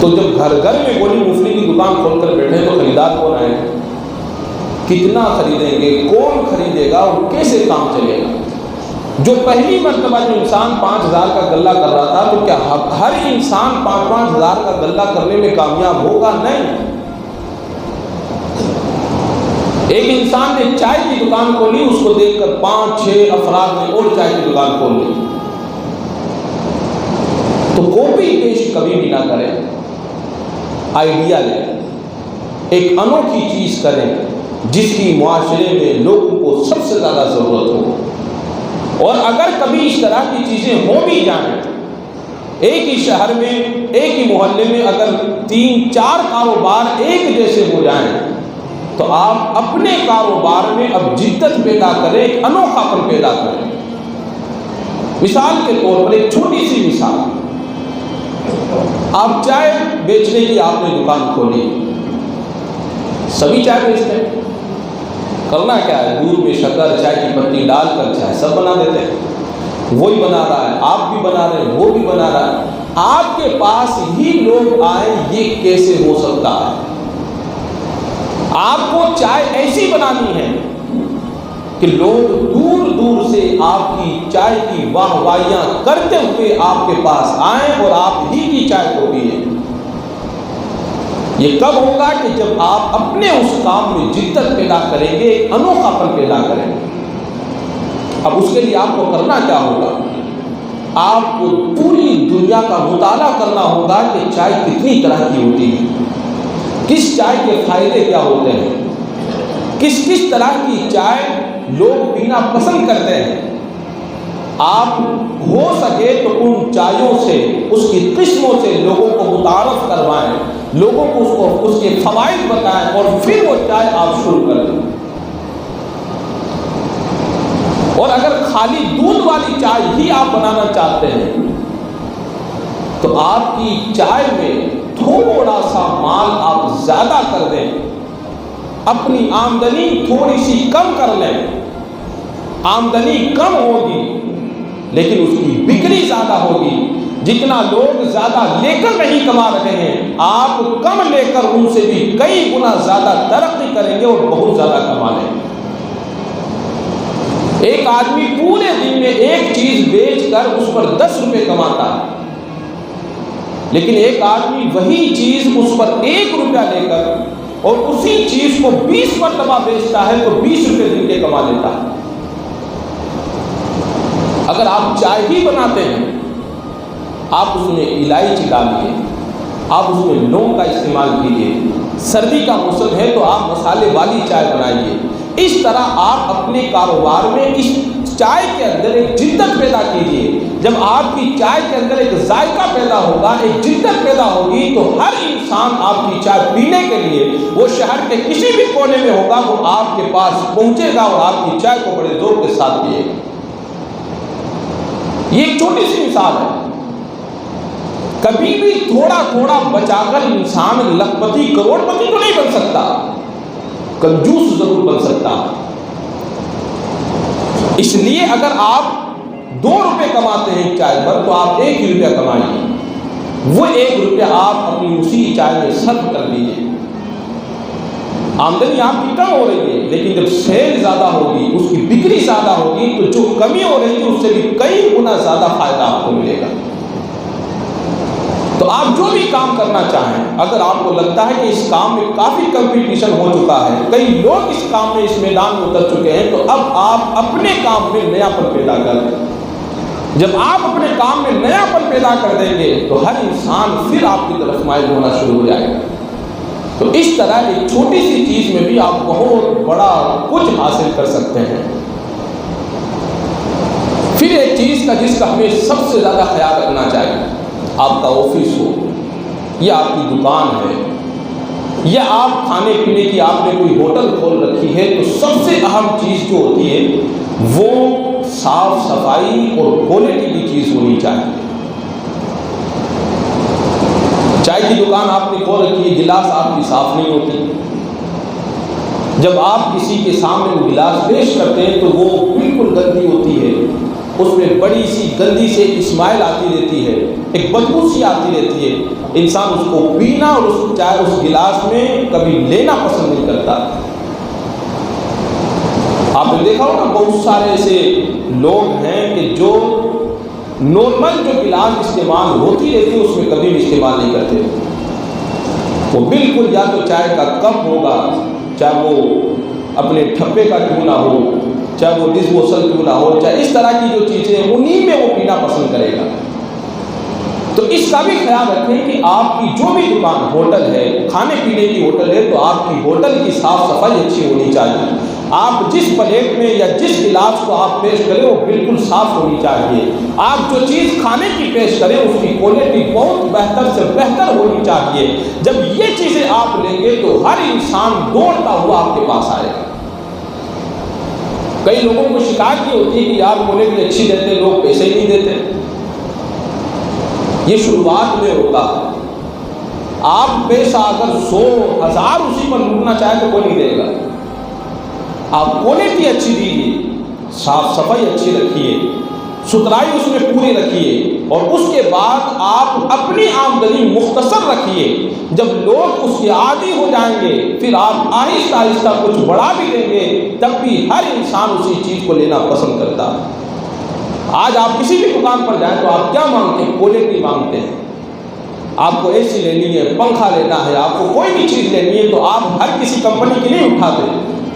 Speaker 1: تو جب گھر میں گولی مفلی کی دکان کھول کر بیٹھے تو خریدار کون آئے گا؟ کتنا خریدیں گے، کون خریدے گا اور کیسے کام چلے گا؟ جو پہلی مرتبہ جو انسان 5000 کا غلہ کر رہا تھا، تو کیا ہر انسان 5,000 کا غلہ کرنے میں کامیاب ہوگا؟ نہیں۔ ایک انسان نے چائے کی دکان کھولی، اس کو دیکھ کر 5-6 افراد نے اور چائے کی دکان کھول لی۔ تو کاپی پیسٹ کبھی بھی نہ کریں، آئیڈیا لیں، ایک انوکھی چیز کریں جس کی معاشرے میں لوگوں کو سب سے زیادہ ضرورت ہو۔ اور اگر کبھی اس طرح کی چیزیں ہو بھی جائیں، ایک ہی شہر میں، ایک ہی محلے میں اگر 3-4 کاروبار ایک جیسے ہو جائیں تو آپ اپنے کاروبار میں اب جدت پیدا کریں، ایک انوکھاپن پیدا کریں۔ مثال کے طور پر ایک چھوٹی سی مثال، آپ چائے بیچنے کی آپ نے دکان کھولی، سبھی چائے بیچتے ہیں، کرنا کیا ہے، دودھ میں شکر، چائے کی پتی ڈال کر چائے سب بنا دیتے ہیں، وہی بنا رہا ہے، آپ بھی بنا رہے ہیں، وہ بھی بنا رہا ہے، آپ کے پاس ہی لوگ آئیں، یہ کیسے ہو سکتا ہے؟ آپ کو چائے ایسی بنانی ہے کہ لوگ دور دور سے آپ کی چائے کی واہ واہیاں کرتے ہوئے آپ کے پاس آئیں اور آپ ہی کی چائے کو پیئیں۔ یہ کب ہوگا؟ کہ جب آپ اپنے اس کام میں جدت پیدا کریں گے، انوکھاپن پیدا کریں گے۔ اب اس کے لیے آپ کو کرنا کیا ہوگا؟ آپ کو پوری دنیا کا مطالعہ کرنا ہوگا کہ چائے کتنی طرح کی ہوتی ہے، کس چائے کے فائدے کیا ہوتے ہیں، کس کس طرح کی چائے لوگ پینا پسند کرتے ہیں۔ آپ ہو سکے تو ان چائےوں سے، اس کی قسموں سے لوگوں کو متعارف کروائیں، لوگوں کو اس کے فوائد بتائیں، اور پھر وہ چائے آپ شروع کر دیں۔ اور اگر خالی دودھ والی چائے ہی آپ بنانا چاہتے ہیں تو آپ کی چائے میں تھوڑا سا مال آپ زیادہ کر دیں، اپنی آمدنی تھوڑی سی کم کر لیں، آمدنی کم ہوگی لیکن اس کی بکری زیادہ ہوگی۔ جتنا لوگ زیادہ لے کر نہیں کما رہے ہیں، آپ کم لے کر ان سے بھی کئی گنا زیادہ ترقی کریں گے اور بہت زیادہ کما لیں گے۔ ایک آدمی پورے دن میں ایک چیز بیچ کر اس پر 10 روپے کماتا ہے، لیکن ایک آدمی وہی چیز اس پر 1 روپیہ لے کر اور اسی چیز کو 20 مرتبہ بیچتا ہے تو 20 روپے دن کے کما لیتا ہے۔ اگر آپ چائے ہی بناتے ہیں، آپ اس میں الائچی ڈالیے، آپ اس میں لونگ کا استعمال کیجیے، سردی کا موسم ہے تو آپ مسالے والی چائے بنائیے۔ اس طرح آپ اپنے کاروبار میں اس چائے کے اندر ایک جدت پیدا کیجیے۔ جب آپ کی چائے کے اندر ایک ذائقہ پیدا ہوگا، ایک جدت پیدا ہوگی، تو ہر انسان آپ کی چائے پینے کے لیے، وہ شہر کے کسی بھی کونے میں ہوگا، وہ آپ کے پاس پہنچے گا اور آپ کی چائے کو بڑے زور کے ساتھ پیے گا۔ یہ ایک چھوٹی سی مثال ہے۔ کبھی بھی تھوڑا تھوڑا بچا کر انسان لکھپتی کروڑ پتی تو نہیں بن سکتا، کنجوس ضرور بن سکتا۔ اس لیے اگر آپ 2 روپے کماتے ہیں چائے پر تو آپ 1 ہی روپیہ کمائیے، وہ 1 روپیہ آپ اپنی اسی چائے میں صرف کر دیجیے۔ آمدنی آپ کی کم ہو رہی ہے، لیکن جب سیل زیادہ ہوگی، اس کی بکری زیادہ ہوگی، تو جو کمی ہو رہی ہے اس سے بھی کئی گنا زیادہ فائدہ آپ کو ملے گا۔ تو آپ جو بھی کام کرنا چاہیں، اگر آپ کو لگتا ہے کہ اس کام میں کافی کمپٹیشن ہو چکا ہے، کئی لوگ اس کام میں، اس میدان میں اتر چکے ہیں، تو اب آپ اپنے کام میں نیا پن پیدا کر دیں۔ جب آپ اپنے کام میں نیا پن پیدا کر دیں گے تو ہر انسان پھر آپ کی طرف مائل ہونا شروع ہو جائے گا۔ تو اس طرح ایک چھوٹی سی چیز میں بھی آپ بہت بڑا کچھ حاصل کر سکتے ہیں۔ پھر ایک چیز کا جس کا ہمیں سب سے زیادہ خیال رکھنا چاہیے، آپ کا آفس ہو، یا آپ کی دکان ہے یا آپ کھانے پینے کی آپ نے کوئی ہوٹل کھول رکھی ہے، تو سب سے اہم چیز جو ہوتی ہے وہ صاف صفائی اور کوالٹی کی چیز ہونی چاہیے۔ چائے کی دکان آپ نے کھول رکھی ہے، گلاس آپ کی صاف نہیں ہوتی، جب آپ کسی کے سامنے وہ گلاس پیش کرتے ہیں تو وہ بالکل گندی ہوتی ہے، اس میں بڑی سی گندی سے اسمائل آتی رہتی ہے، ایک بدبو سی آتی رہتی ہے، انسان اس کو پینا اور اس چائے اس گلاس میں کبھی لینا پسند نہیں کرتا۔ آپ نے دیکھا ہوگا بہت سارے ایسے لوگ ہیں کہ جو نارمل جو گلاس استعمال ہوتی رہتی ہے اس میں کبھی بھی استعمال نہیں کرتے، وہ بالکل یا تو چائے کا کپ ہوگا، چاہے وہ اپنے ٹھپے کا کیوں نہ ہو، چاہے وہ ڈسپوزل کیوں نہ ہو، چاہے اس طرح کی جو چیزیں ہیں انہیں میں وہ پینا پسند کرے گا۔ تو اس کا بھی خیال رکھیں کہ آپ کی جو بھی دکان ہوٹل ہے، کھانے پینے کی ہوٹل ہے، تو آپ کی ہوٹل کی صاف صفائی اچھی ہونی چاہیے، آپ جس پلیٹ میں یا جس گلاس کو آپ پیش کریں وہ بالکل صاف ہونی چاہیے، آپ جو چیز کھانے کی پیش کریں اس کی کوالٹی بہت بہتر سے بہتر ہونی چاہیے۔ جب یہ چیزیں آپ لیں گے تو ہر انسان دوڑتا ہوا آپ کے پاس آئے گا۔ کئی لوگوں کو شکایت یہ ہوتی ہے کہ یار کوالٹی اچھی دیتے، لوگ پیسے ہی نہیں دیتے۔ یہ شروعات میں ہوتا ہے، آپ پیسہ اگر 100 1000 اسی پر لوٹنا چاہے تو کوئی نہیں دے گا، آپ کوالٹی اچھی دیجیے، صاف صفائی اچھی رکھیے، ستھرائی اس میں پوری رکھیے، اور اس کے بعد آپ اپنی آمدنی مختصر رکھیے۔ جب لوگ اس کے عادی ہو جائیں گے پھر آپ آہستہ آہستہ کچھ بڑھا بھی دیں گے، تب بھی ہر انسان اسی چیز کو لینا پسند کرتا ہے۔ آج آپ کسی بھی دکان پر جائیں تو آپ کیا مانگتے ہیں؟ کوالٹی مانگتے ہیں۔ آپ کو اے سی لینی ہے، پنکھا لینا ہے، آپ کو کوئی بھی چیز لینی ہے تو آپ ہر کسی کمپنی کی نہیں اٹھاتے،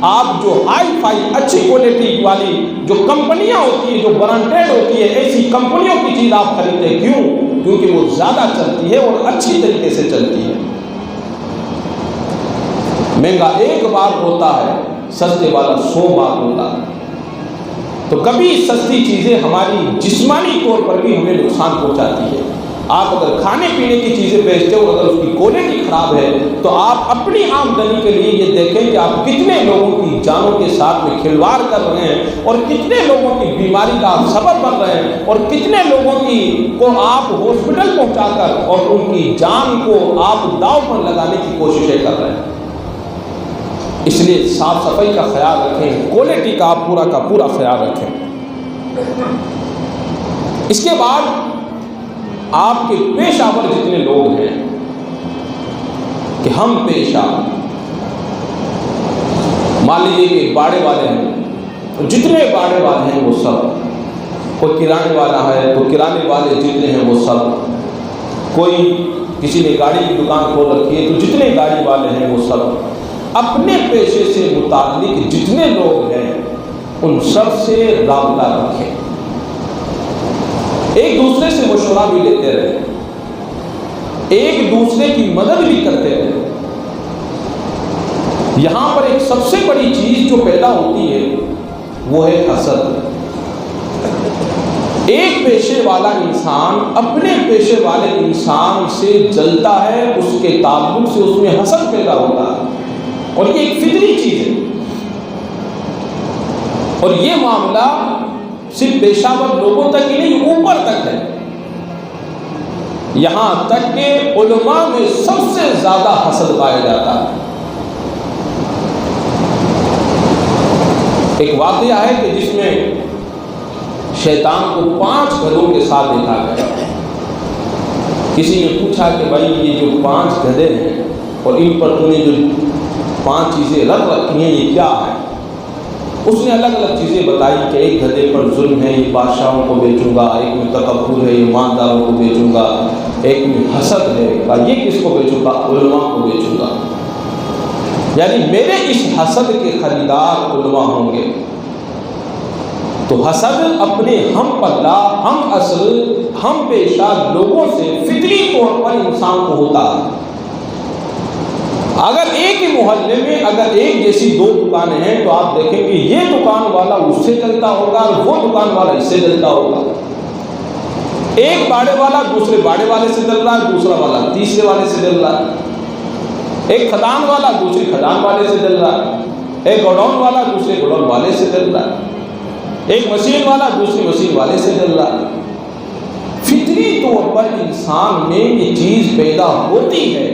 Speaker 1: آپ جو ہائی فائی اچھی کوالٹی والی جو کمپنیاں ہوتی ہیں، جو برانڈیڈ ہوتی ہے، ایسی کمپنیوں کی چیز آپ خریدتے ہیں۔ کیوں؟ کیونکہ وہ زیادہ چلتی ہے اور اچھی طریقے سے چلتی ہے۔ مہنگا ایک بار ہوتا ہے، سستے والا 100 بار ہوتا ہے۔ تو کبھی سستی چیزیں ہماری جسمانی طور پر بھی ہمیں نقصان پہنچاتی ہے۔ آپ اگر کھانے پینے کی چیزیں بیچتے ہو، اگر اس کی کوالٹی خراب ہے تو آپ اپنی آمدنی کے لیے یہ دیکھیں کہ آپ کتنے لوگوں کی جانوں کے ساتھ میں کھلواڑ کر رہے ہیں، اور کتنے لوگوں کی بیماری کا آپ سبب بن رہے ہیں، اور کتنے لوگوں کو آپ ہاسپٹل پہنچا کر اور ان کی جان کو آپ داؤ پر لگانے کی کوششیں کر رہے ہیں۔ اس لیے صاف صفائی کا خیال رکھیں، کوالٹی کا آپ پورا کا پورا خیال رکھیں۔ اس کے بعد آپ کے پیشہ ور جتنے لوگ ہیں کہ ہم پیشہ، مان لیجیے کہ باڑے والے ہیں، جتنے باڑے والے ہیں وہ سب، کوئی کرانے والا ہے تو کرانے والے جتنے ہیں وہ سب، کوئی کسی نے گاڑی کی دکان کھول رکھی ہے تو جتنے گاڑی والے ہیں وہ سب، اپنے پیشے سے متعلق جتنے لوگ ہیں ان سب سے رابطہ رکھیں، ایک دوسرے سے مشورہ بھی لیتے رہیں، ایک دوسرے کی مدد بھی کرتے رہیں۔ یہاں پر ایک سب سے بڑی چیز جو پیدا ہوتی ہے وہ ہے حسد۔ ایک پیشے والا انسان اپنے پیشے والے انسان سے جلتا ہے، اس کے تعلق سے اس میں حسد پیدا ہوتا ہے، اور یہ ایک فطری چیز ہے۔ اور یہ معاملہ صرف پیشہ ور لوگوں تک ہی نہیں، اوپر تک ہے، یہاں تک کہ علماء میں سب سے زیادہ حسد پایا جاتا ہے۔ ایک واقعہ ہے کہ جس میں شیطان کو 5 گدھوں کے ساتھ دیکھا گیا۔ کسی نے پوچھا کہ بھائی یہ جو 5 گدھے ہیں اور ان پر تو نے جو 5 چیزیں رکھ رکھی ہیں یہ کیا ہے؟ اس نے الگ الگ چیزیں بتائی کہ ایک گدھے پر ظلم ہے، یہ بادشاہوں کو بیچوں گا، ایک میں تکبر ہے، یہ ایمانداروں کو بیچوں گا، ایک میں حسد ہے، یہ کس کو بیچوں گا؟ علماء کو بیچوں گا، یعنی میرے اس حسد کے خریدار علماء ہوں گے۔ تو حسد اپنے ہم پلہ، ہم اصل، ہم پیشہ لوگوں سے فطری طور پر انسان کو ہوتا ہے۔ اگر ایک ہی محلے میں اگر ایک جیسی 2 دکانیں ہیں تو آپ دیکھیں کہ یہ دکان والا اس سے چلتا ہوگا اور وہ دکان والا اس سے چلتا ہوگا۔ ایک باڑے والا دوسرے باڑے والے سے ڈر رہا ہے، دوسرا والا تیسرے والے سے ڈر رہا ہے، ایک کھدان والا دوسرے کھدان والے سے ڈر رہا ہے، ایک گوڈاؤن والا دوسرے گوڈاؤن والے سے ڈر رہا ہے، ایک مشین والا دوسری مشین والے سے ڈر رہا ہے۔ فطری طور پر انسان میں یہ چیز پیدا ہوتی ہے،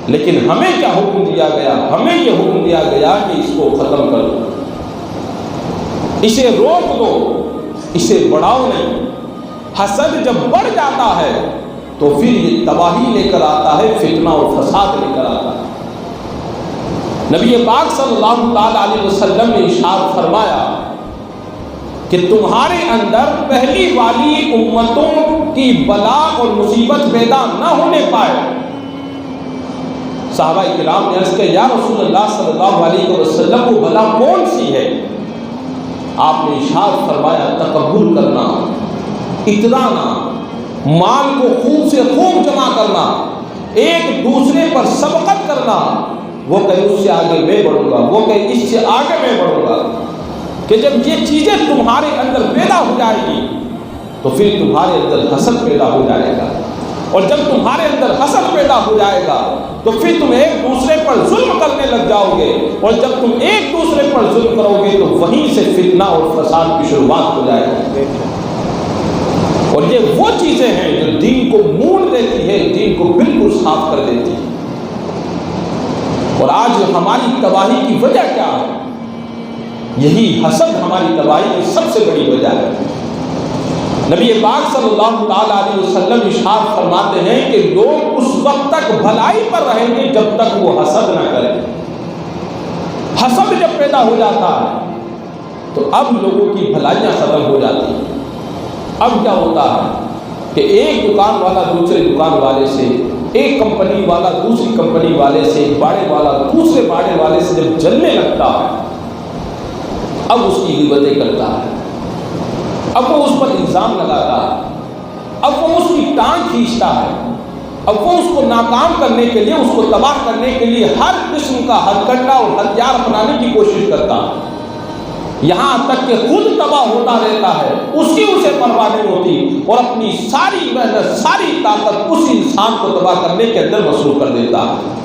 Speaker 1: لیکن ہمیں کیا حکم دیا گیا؟ ہمیں یہ حکم دیا گیا کہ اس کو ختم کر دو، اسے روک دو، اسے بڑھاؤ نہیں۔ حسد جب بڑھ جاتا ہے تو پھر یہ تباہی لے کر آتا ہے، فتنہ اور فساد لے کر آتا ہے۔ نبی پاک صلی اللہ تعالی علیہ وسلم نے ارشاد فرمایا کہ تمہارے اندر پہلی والی امتوں کی بلا اور مصیبت پیدا نہ ہونے پائے۔ صحابہ کرام نے عرض کیا یا رسول اللہ صلی اللہ علیہ وسلم وہ بلا کون سی ہے؟ آپ نے ارشاد فرمایا تکبر کرنا، اترانا، مال کو خوب سے خوب جمع کرنا، ایک دوسرے پر سبقت کرنا، وہ کہیں اس سے آگے میں بڑھوں گا، وہ کہیں اس سے آگے میں بڑھوں گا۔ کہ جب یہ چیزیں تمہارے اندر پیدا ہو جائے گی تو پھر تمہارے اندر حسد پیدا ہو جائے گا، اور جب تمہارے اندر حسد پیدا ہو جائے گا تو پھر تم ایک دوسرے پر ظلم کرنے لگ جاؤ گے، اور جب تم ایک دوسرے پر ظلم کرو گے تو وہیں سے فتنہ اور فساد کی شروعات ہو جائے گی۔ اور یہ وہ چیزیں ہیں جو دین کو مونڈ دیتی ہے، دین کو بالکل صاف کر دیتی ہے۔ اور آج ہماری تباہی کی وجہ کیا ہے؟ یہی حسد ہماری تباہی کی سب سے بڑی وجہ ہے۔ نبی پاک صلی اللہ تعالی علیہ وسلم ارشاد فرماتے ہیں کہ لوگ اس وقت تک بھلائی پر رہیں گے جب تک وہ حسد نہ کریں۔ حسد جب پیدا ہو جاتا ہے تو اب لوگوں کی بھلائیاں ختم ہو جاتی ہیں۔ اب کیا ہوتا ہے کہ ایک دکان والا دوسرے دکان والے سے، ایک کمپنی والا دوسری کمپنی والے سے، ایک باڑے والا دوسرے باڑے والے سے جب جلنے لگتا ہے، اب اس کی غیبتیں کرتا ہے، اب وہ اس پر الزام لگاتا ہے، اب وہ اس کی ٹانگ کھینچتا ہے، اب وہ اس کو ناکام کرنے کے لیے، اس کو تباہ کرنے کے لیے ہر قسم کا ہتھکنڈا اور ہتھیار اپنانے کی کوشش کرتا ہے، یہاں تک کہ خود تباہ ہوتا رہتا ہے، اس کی اسے پرواہ نہیں ہوتی، اور اپنی ساری محنت ساری طاقت اس انسان کو تباہ کرنے کے اندر مصروف کر دیتا ہے۔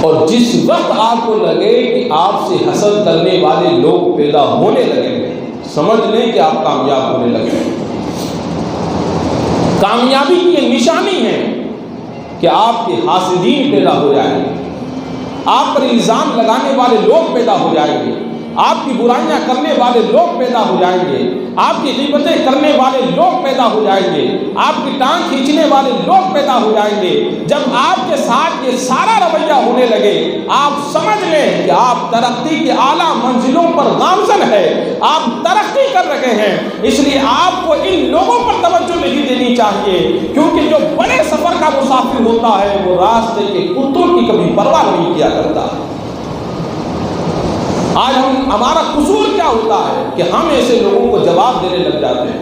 Speaker 1: اور جس وقت آپ کو لگے کہ آپ سے حسد کرنے والے لوگ پیدا ہونے لگے، سمجھ لیں کہ آپ کامیاب ہونے لگے۔ کامیابی کی یہ نشانی ہے کہ آپ کے حاسدین پیدا ہو جائیں گے، آپ پر الزام لگانے والے لوگ پیدا ہو جائیں گے، آپ کی برائیاں کرنے والے لوگ پیدا ہو جائیں گے، آپ کی غیبتیں کرنے والے لوگ پیدا ہو جائیں گے، آپ کی ٹانگ کھینچنے والے لوگ پیدا ہو جائیں گے۔ جب آپ کے ساتھ یہ سارا رویہ ہونے لگے، آپ سمجھ لیں کہ آپ ترقی کے اعلیٰ منزلوں پر گامزن ہے، آپ ترقی کر رہے ہیں۔ اس لیے آپ کو ان لوگوں پر توجہ نہیں دینی چاہیے، کیونکہ جو بڑے سفر کا مسافر ہوتا ہے وہ راستے کے کتوں کی کبھی پرواہ نہیں کیا کرتا۔ آج ہمارا قصور کیا ہوتا ہے کہ ہم ایسے لوگوں کو جواب دینے لگ جاتے ہیں،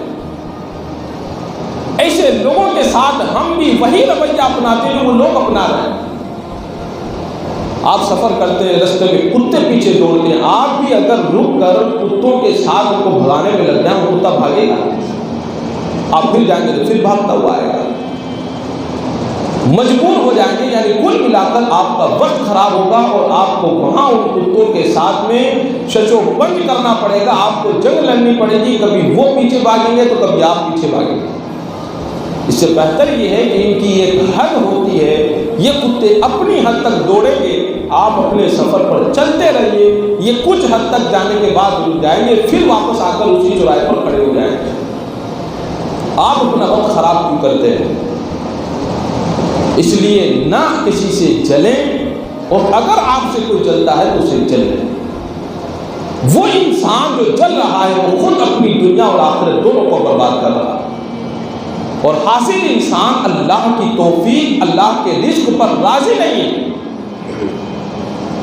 Speaker 1: ایسے لوگوں کے ساتھ ہم بھی وہی رویہ اپناتے ہیں جو وہ لوگ اپنا رہے ہیں۔ آپ سفر کرتے ہیں، رستے میں کتے پیچھے دوڑتے ہیں، آپ بھی اگر رک کر کتوں کے ساتھ ان کو بھگانے میں لگ جائیں، وہ کتا بھاگے گا، آپ پھر جائیں گے تو پھر بھاگتا ہوا آئے گا، مجبور ہو جائیں گے۔ یعنی کل ملا کر آپ کا وقت خراب ہوگا، اور آپ کو وہاں ان کتوں کے ساتھ میں شش و پنج کرنا پڑے گا، آپ کو جنگ لڑنی پڑے گی، کبھی وہ پیچھے بھاگیں گے تو کبھی آپ پیچھے بھاگیں گے۔ اس سے بہتر یہ ہے کہ ان کی ایک حد ہوتی ہے، یہ کتے اپنی حد تک دوڑیں گے، آپ اپنے سفر پر چلتے رہیے، یہ کچھ حد تک جانے کے بعد رک جائیں گے، پھر واپس آ کر اسی چوراہے پر کھڑے ہو جائیں گے۔ آپ اپنا وقت خراب کیوں کرتے ہیں؟ اس لیے نہ کسی سے جلیں، اور اگر آپ سے کوئی جلتا ہے تو اسے جلیں۔ وہ انسان جو جل رہا ہے وہ خود اپنی دنیا اور آخرت دونوں کو برباد کر رہا ہے، اور حاصل انسان اللہ کی توفیق، اللہ کے رزق پر راضی نہیں ہے،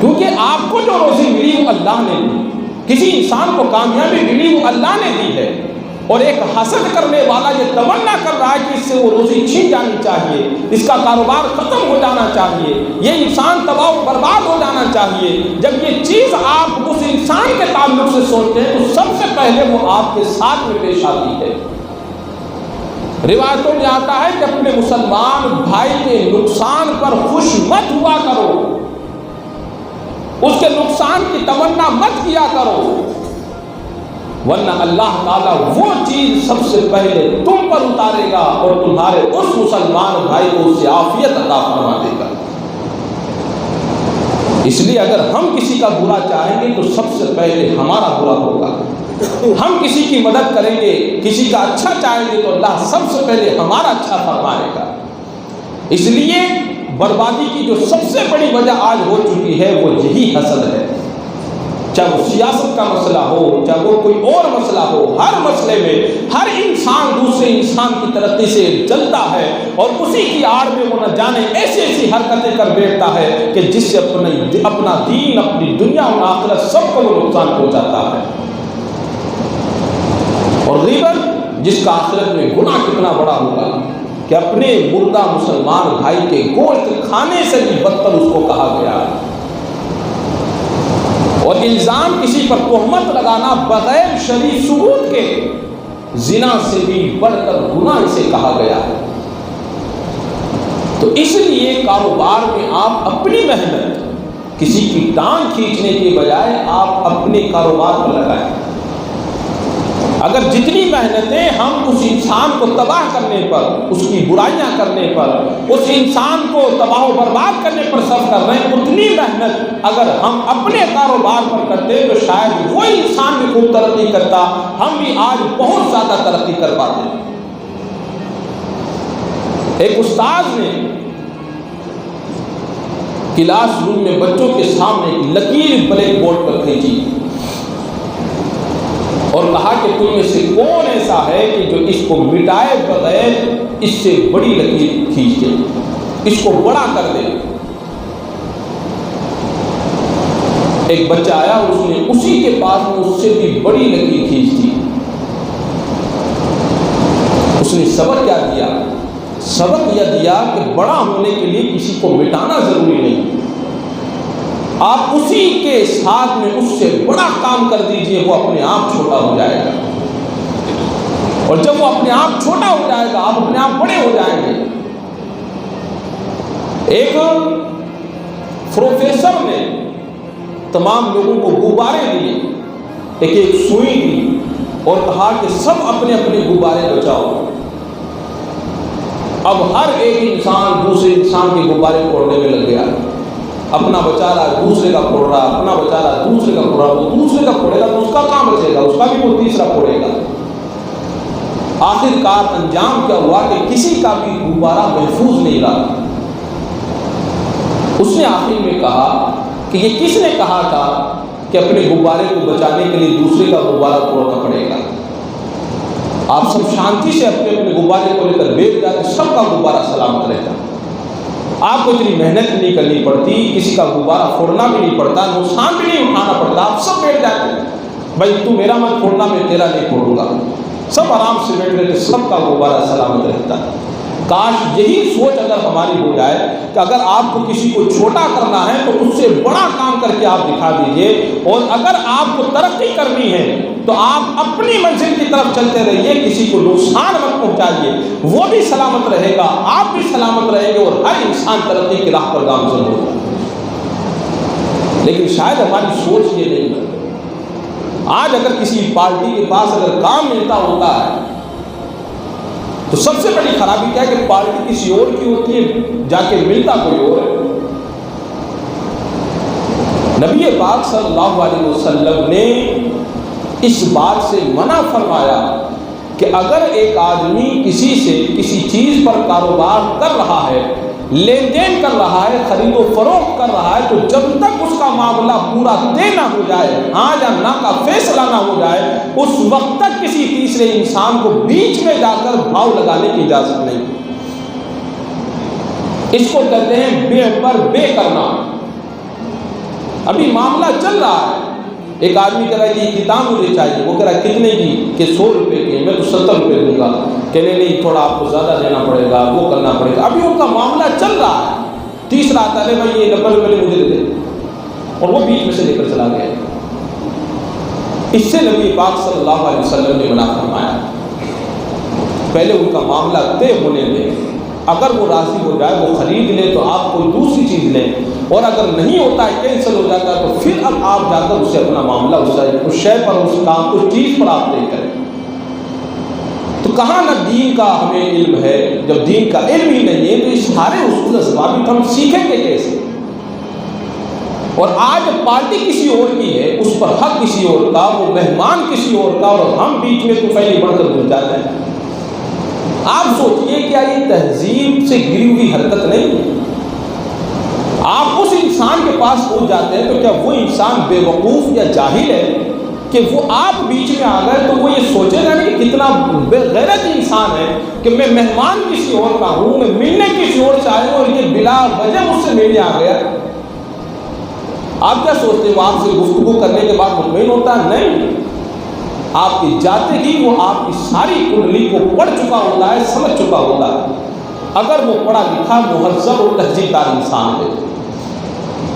Speaker 1: کیونکہ آپ کو جو روزی ملی وہ اللہ نے دی، کسی انسان کو کامیابی ملی وہ اللہ نے دی ہے، اور ایک حسد کرنے والا یہ تمنا کر رہا ہے کہ اس سے وہ روزی چھین جانی چاہیے، اس کا کاروبار ختم ہو جانا چاہیے، یہ انسان تباہ و برباد ہو جانا چاہیے۔ جب یہ چیز آپ اس انسان کے تعلق سے سوچتے ہیں تو سب سے پہلے وہ آپ کے ساتھ میں پیش آتی ہے۔ روایتوں میں آتا ہے کہ اپنے مسلمان بھائی کے نقصان پر خوش مت ہوا کرو، اس کے نقصان کی تمنا مت کیا کرو، ورنہ اللہ تعالیٰ وہ چیز سب سے پہلے تم پر اتارے گا اور تمہارے اس مسلمان بھائی کو اس سے عافیت عطا فرما دے گا۔ اس لیے اگر ہم کسی کا برا چاہیں گے تو سب سے پہلے ہمارا برا ہوگا۔ ہم کسی کی مدد کریں گے، کسی کا اچھا چاہیں گے تو اللہ سب سے پہلے ہمارا اچھا فرمائے گا۔ اس لیے بربادی کی جو سب سے بڑی وجہ آج ہو چکی ہے وہ یہی حسد ہے، چاہے وہ سیاست کا مسئلہ ہو، چاہے وہ کوئی اور مسئلہ ہو، ہر مسئلے میں ہر انسان دوسرے انسان کی ترقی سے جلتا ہے اور اسی کی آڑ میں وہ نہ جانے ایسی ایسی حرکتیں کر بیٹھتا ہے کہ جس سے اپنا دین، اپنی دنیا اور آخرت سب کو وہ نقصان پہنچاتا ہے۔ اور غیبت، جس کا آخرت میں گناہ کتنا بڑا ہوگا کہ اپنے مردہ مسلمان بھائی کے گوشت کھانے سے بھی بدتر اس کو کہا گیا۔ اور الزام کسی پر تہمت لگانا بغیر شرعی ثبوت کے زنا سے بھی بڑھ کر گناہ اسے کہا گیا ہے۔ تو اس لیے کاروبار میں آپ اپنی محنت کسی کی ٹانگ کھینچنے کے بجائے آپ اپنے کاروبار پر لگائیں۔ اگر جتنی محنتیں ہم اس انسان کو تباہ کرنے پر، اس کی برائیاں کرنے پر، اس انسان کو تباہ و برباد کرنے پر صرف کر رہے ہیں، اتنی محنت اگر ہم اپنے کاروبار پر کرتے تو شاید وہ انسان بھی خوب ترقی کرتا، ہم بھی آج بہت زیادہ ترقی کر پاتے۔ ایک استاد نے کلاس روم میں بچوں کے سامنے ایک لکیر بلیک بورڈ پر کھینچی اور کہا کہ تم میں سے کون ایسا ہے کہ جو اس کو مٹائے بغیر اس سے بڑی لکیر کھینچ دے، اس کو بڑا کر دے۔ ایک بچہ آیا، اس نے اسی کے پاس میں اس سے بھی بڑی لکیر کھینچ دی۔ اس نے سبق کیا دیا؟ سبق یہ دیا کہ بڑا ہونے کے لیے کسی کو مٹانا ضروری نہیں، آپ اسی کے ساتھ میں اس سے بڑا کام کر دیجئے، وہ اپنے آپ چھوٹا ہو جائے گا، اور جب وہ اپنے آپ چھوٹا ہو جائے گا آپ اپنے آپ بڑے ہو جائیں گے۔ ایک پروفیسر نے تمام لوگوں کو غبارے دیے، ایک سوئی دی اور کہا کہ سب اپنے اپنے غبارے بچاؤ۔ اب ہر ایک انسان دوسرے انسان کے غبارے پھوڑنے میں لگ گیا، اپنا بچا رہا ہے، دوسرے کا پھوڑ رہا، اپنا بچا رہا ہے، دوسرے کا پھوڑ رہا، وہ دوسرے کا پھوڑے گا تو اس کا کہاں بچے گا، اس کا بھی وہ تیسرا پھوڑے گا۔ آخر کار انجام کیا ہوا کہ کسی کا بھی غبارہ محفوظ نہیں رہا۔ اس نے آخر میں کہا کہ یہ کس نے کہا تھا کہ اپنے غبارے کو بچانے کے لیے دوسرے کا غبارہ پھوڑنا پڑے گا؟ آپ سب شانتی سے اپنے اپنے غبارے کو لے کر بیٹھ جاتے، سب کا غبارہ سلامت رہتا، آپ کو اتنی محنت نہیں کرنی پڑتی، کسی کا غبارہ پھوڑنا بھی نہیں پڑتا، نقصان بھی نہیں اٹھانا پڑتا، آپ سب بیٹھ جاتے، بھائی تو میرا مت پھوڑنا میں تیرا نہیں پھوڑوں گا، سب آرام سے بیٹھ رہتے، سب کا غبارہ سلامت رہتا۔ کاش یہی سوچ اگر ہماری ہو جائے کہ اگر آپ کو کسی کو چھوٹا کرنا ہے تو اس سے بڑا کام کر کے آپ دکھا دیجئے، اور اگر آپ کو ترقی کرنی ہے تو آپ اپنی منزل کی طرف چلتے رہیے، کسی کو نقصان مت پہنچائیے، وہ بھی سلامت رہے گا، آپ بھی سلامت رہیں گے، اور ہر انسان ترقی کی راہ پر گامزن ہوگا۔ لیکن شاید ہماری سوچ یہ نہیں ہے۔ آج اگر کسی پارٹی کے پاس اگر کام ملتا ہوتا ہے تو سب سے بڑی خرابی کیا ہے کہ پارٹی کسی اور کی ہوتی ہے، جا کے ملتا کوئی اور ہے۔ نبی پاک صلی اللہ علیہ وسلم نے اس بات سے منع فرمایا کہ اگر ایک آدمی کسی سے کسی چیز پر کاروبار کر رہا ہے، لین دین کر رہا ہے، خرید و فروخت کر رہا ہے، تو جب تک اس کا معاملہ پورا طے نہ ہو جائے، ہاں یا نہ کا فیصلہ نہ ہو جائے، اس وقت تک کسی تیسرے انسان کو بیچ میں جا کر بھاؤ لگانے کی اجازت نہیں۔ اس کو کہتے ہیں بے پر بے کرنا۔ ابھی معاملہ چل رہا ہے، ایک آدمی کہہ رہا ہے کہ یہ کتاب مجھے چاہیے، وہ کہہ رہا ہے کتنے کی؟ کہ 100 روپے کی، میں تو 70 روپے دوں گا، کہنے نہیں تھوڑا آپ کو زیادہ دینا پڑے گا، وہ کرنا پڑے گا۔ ابھی ان کا معاملہ چل رہا ہے، تیسرا آتا ہے بھائی یہ 90 روپے مجھے دے دے، اور وہ بیچ میں سے لے کر چلا گیا۔ اس سے نبی پاک صلی اللہ علیہ وسلم نے منع فرمایا، پہلے ان کا معاملہ طے ہونے دیں، اگر وہ راضی ہو جائے وہ خرید لے تو آپ کوئی دوسری چیز لیں، اور اگر نہیں ہوتا ہے کینسل ہو جاتا ہے تو پھر اب آپ جا کر اسے اپنا معاملہ اس شے پر، اس کام، اس چیز پر آپ طے کریں۔ تو کہاں نہ دین کا ہمیں علم ہے، جب دین کا علم ہی نہیں ہے تو اس سارے اصول اسباب ہم سیکھیں گے کیسے؟ اور آج پارٹی کسی اور کی ہے، اس پر حق کسی اور کا، وہ مہمان کسی اور کا، اور ہم بیچ میں تو پہلے بڑھ کر گھس جاتے ہیں۔ آپ سوچئے کیا یہ تہذیب سے گری ہوئی حرکت نہیں ہے؟ آپ اس انسان کے پاس پہنچ جاتے ہیں تو کیا وہ انسان بے وقوف یا جاہل ہے کہ وہ آپ بیچ میں آ گئے تو وہ یہ سوچے گا نہیں کہ کتنا بے غیرت انسان ہے کہ میں مہمان کسی اور کا ہوں، میں ملنے کسی اور سے آیا ہوں اور یہ بلا وجہ مجھ سے ملنے آ گیا؟ آپ کیا سوچتے ہیں وہ آپ سے گفتگو کرنے کے بعد مطمئن ہوتا ہے؟ نہیں، آپ کی جاتے ہی وہ آپ کی ساری کنڈلی کو پڑھ چکا ہوتا ہے، سمجھ چکا ہوتا ہے۔ اگر وہ پڑھا لکھا مہذب اور تہذیب دار انسان ہے،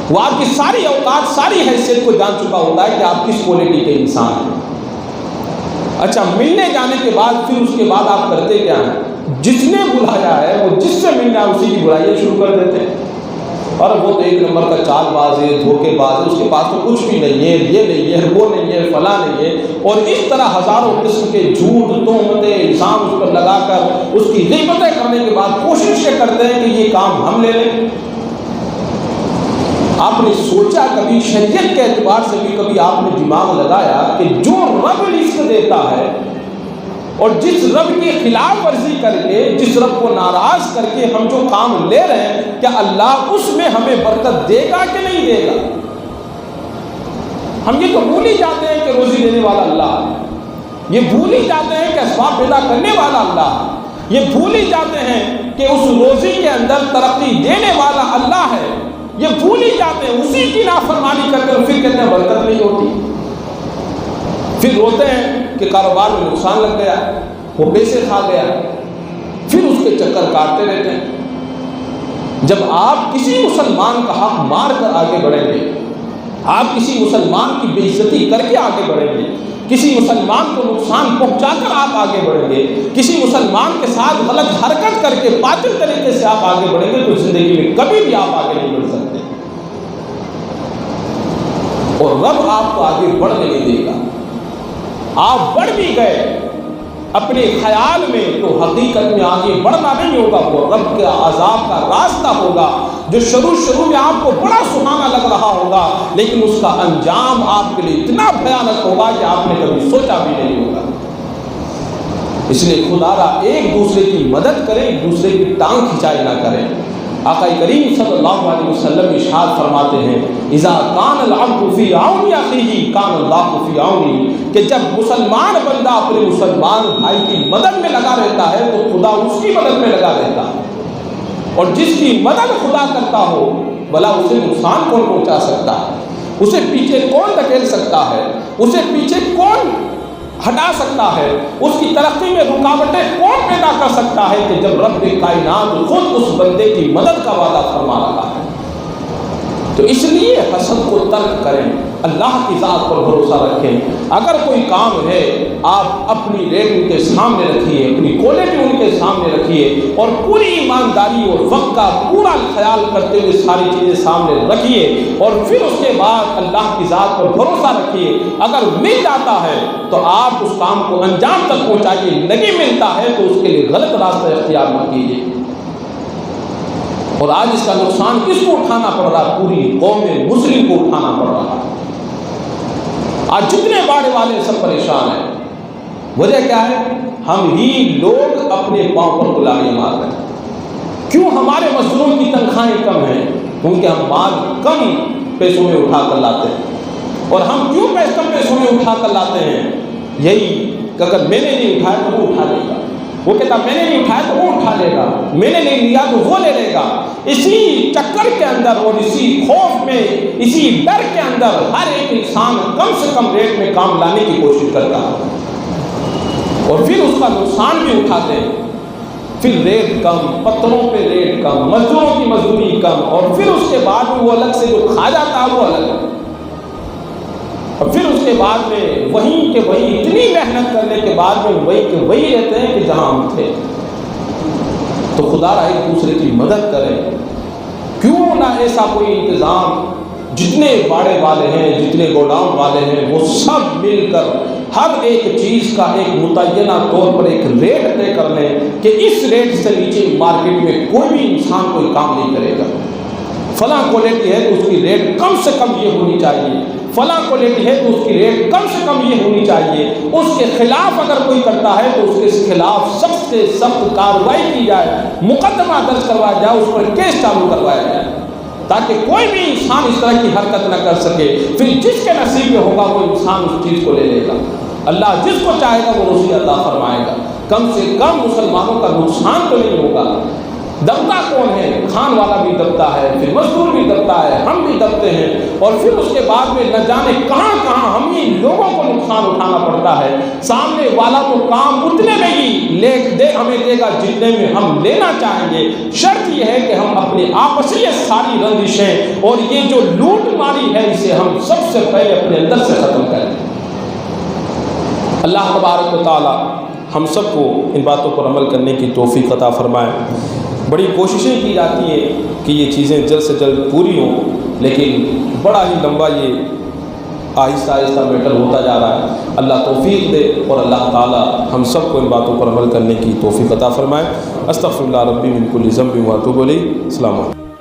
Speaker 1: وہ آپ کی ساری اوقات، ساری حیثیت کو جان چکا ہوتا ہے کہ آپ کس کوالٹی کے انسان ہیں۔ اچھا، ملنے جانے کے بعد پھر اس کے بعد آپ کرتے کیا ہیں؟ جس نے بلایا ہے وہ جس سے ملنا ہے اسی کی برائیاں شروع کر دیتے ہیں، اور وہ تو ایک نمبر کا چال باز ہے، دھوکے باز ہے، اس کے پاس تو کچھ بھی نہیں ہے، یہ نہیں ہے، وہ نہیں ہے، فلاں نہیں ہے، اور اس طرح ہزاروں قسم کے جھوٹ، تہمتیں، الزام اس پر لگا کر اس کی غیبتیں کرنے کے بعد کوشش یہ کرتے ہیں کہ یہ کام ہم لے لیں۔ آپ نے سوچا کبھی، شریعت کے اعتبار سے بھی کبھی آپ نے دماغ لگایا کہ جو رب رزق دیتا ہے اور جس رب کی خلاف ورزی کر کے، جس رب کو ناراض کر کے ہم جو کام لے رہے ہیں، کیا اللہ اس میں ہمیں برکت دے گا کہ نہیں دے گا؟ ہم یہ تو بھول ہی جاتے ہیں کہ روزی دینے والا اللہ ہے، یہ بھول ہی جاتے ہیں کہ اسباب پیدا کرنے والا اللہ ہے، یہ بھول ہی جاتے ہیں کہ اس روزی کے اندر ترقی دینے والا اللہ ہے، یہ بھول ہی جاتے ہیں، اسی کی نافرمانی کر کر پھر کہتے ہیں برکت نہیں ہوتی، پھر روتے ہیں کہ کاروبار میں نقصان لگ گیا، وہ پیسے کھا گیا، پھر اس کے چکر کاٹتے رہتے ہیں۔ جب آپ کسی مسلمان کا حق مار کر آگے بڑھیں گے، آپ کسی مسلمان کی بے عزتی کر کے آگے بڑھیں گے، کسی مسلمان کو نقصان پہنچا کر آپ آگے بڑھیں گے، کسی مسلمان کے ساتھ غلط حرکت کر کے باطل طریقے سے آپ آگے بڑھیں گے، تو زندگی میں کبھی بھی آپ آگے نہیں بڑھ سکتے، اور رب آپ کو آگے بڑھنے نہیں دے گا۔ آپ بڑھ بھی گئے اپنے خیال میں تو حقیقت میں آگے بڑھنا نہیں ہوگا، وہ رب کے عذاب کا راستہ ہوگا جو شروع میں آپ کو بڑا سہانا لگ رہا ہوگا، لیکن اس کا انجام آپ کے لیے اتنا بھیانک ہوگا کہ آپ نے کبھی سوچا بھی نہیں ہوگا۔ اس لیے خدا را ایک دوسرے کی مدد کریں، ایک دوسرے کی ٹانگ کھچائی نہ کریں۔ آقا کریم صلی اللہ علیہ وسلم ارشاد فرماتے ہیں، اذا کان العبد فی عون اخیہ کان اللہ فی عونہ، کہ جب مسلمان بندہ اپنے مسلمان بھائی کی مدد میں لگا رہتا ہے تو خدا اس کی مدد میں لگا رہتا ہے، اور جس کی مدد خدا کرتا ہو بھلا اسے نقصان کون پہنچا سکتا ہے، اسے پیچھے کون دھکیل سکتا ہے، اسے پیچھے کون ہٹا سکتا ہے، اس کی ترقی میں رکاوٹیں کون پیدا کر سکتا ہے کہ جب رب کائنات خود اس بندے کی مدد کا وعدہ فرما رہا ہے۔ تو اس لیے حسد کو ترک کریں، اللہ کی ذات پر بھروسہ رکھیں۔ اگر کوئی کام ہے آپ اپنی ریٹ ان کے سامنے رکھیے، اپنی کوالٹی ان کے سامنے رکھیے، اور پوری ایمانداری اور وقت کا پورا خیال کرتے ہوئے ساری چیزیں سامنے رکھیے، اور پھر اس کے بعد اللہ کی ذات پر بھروسہ رکھیے۔ اگر مل جاتا ہے تو آپ اس کام کو انجام تک پہنچائیے، نہیں ملتا ہے تو اس کے لیے غلط راستہ اختیار مت کیجیے۔ اور آج اس کا نقصان کس کو اٹھانا پڑ رہا ہے؟ پوری قوم مسلم کو اٹھانا پڑ رہا ہے۔ آج جتنے باڑے والے سب پریشان ہیں، وجہ کیا ہے؟ ہم ہی لوگ اپنے پاؤں پر کلاڑیاں مار رہے ہیں۔ کیوں ہمارے مزدوروں کی تنخواہیں کم ہیں؟ کیونکہ ہم مال کم پیسوں میں اٹھا کر لاتے ہیں۔ اور ہم کیوں کم پیسوں میں اٹھا کر لاتے ہیں؟ یہی کہ اگر میں نے نہیں اٹھایا تو وہ اٹھا لے گا، وہ کہتا میں نے نہیں اٹھایا تو وہ اٹھا لے گا، میں نے نہیں لیا تو وہ لے لے گا۔ اسی چکر کے اندر اور اسی خوف میں، اسی ڈر کے اندر ہر ایک انسان کم سے کم ریٹ میں کام لانے کی کوشش کرتا ہے، اور پھر اس کا نقصان بھی اٹھاتے ہیں۔ پھر ریٹ کم، پتھروں پہ ریٹ کم، مزدوروں کی مزدوری کم، اور پھر اس کے بعد وہ الگ سے جو کھا جاتا ہے وہ الگ ہے۔ اور پھر اس کے بعد میں وہیں کہ وہیں اتنی محنت کرنے کے بعد میں وہی کہ وہی رہتے ہیں کہ جہاں ہم تھے۔ تو خدا را ایک دوسرے کی مدد کریں، کیوں نہ ایسا کوئی انتظام، جتنے باڑے والے ہیں، جتنے گوڈاؤن والے ہیں، وہ سب مل کر ہر ایک چیز کا ایک متعینہ طور پر ایک ریٹ طے کر لیں کہ اس ریٹ سے نیچے مارکیٹ میں کوئی بھی انسان کوئی کام نہیں کرے گا۔ فلاں کوالٹی ہے تو اس کی ریٹ کم سے کم یہ ہونی چاہیے، فلاں کوالٹی ہے تو اس کی ریٹ کم سے کم یہ ہونی چاہیے، اس کے خلاف اگر کوئی کرتا ہے تو اس کے خلاف سخت سے سخت کارروائی کی جائے، مقدمہ درج کروایا جائے، اس پر کیس چالو کروایا جائے، تاکہ کوئی بھی انسان اس طرح کی حرکت نہ کر سکے۔ پھر جس کے نصیب میں ہوگا وہ انسان اس چیز کو لے لے گا، اللہ جس کو چاہے گا وہ روزی عطا فرمائے گا، کم سے کم مسلمانوں کا نقصان تو نہیں ہوگا۔ دبتا کون ہے؟ کھان والا بھی دبتا ہے، پھر مزدور بھی دبتا ہے، ہم بھی دبتے ہیں، اور پھر اس کے بعد میں نہ جانے کہاں کہاں ہم ہی لوگوں کو نقصان اٹھانا پڑتا ہے۔ سامنے والا تو کام اتنے میں ہی ہمیں دے گا جتنے میں ہم لینا چاہیں گے، شرط یہ ہے کہ ہم اپنے آپسی یہ ساری رنجشیں اور یہ جو لوٹ ماری ہے اسے ہم سب سے پہلے اپنے اندر سے ختم کریں۔ اللہ تبارک و تعالی ہم سب کو ان باتوں پر عمل کرنے کی توفیق عطا فرمائے۔ بڑی کوششیں کی جاتی ہیں کہ یہ چیزیں جلد سے جلد پوری ہوں، لیکن بڑا ہی لمبا یہ آہستہ آہستہ میٹر ہوتا جا رہا ہے۔ اللہ توفیق دے اور اللہ تعالی ہم سب کو ان باتوں پر عمل کرنے کی توفیق عطا فرمائے۔ استغفر اللہ ربی من کل ذنب و اتوب الیہ۔ السلام علیکم۔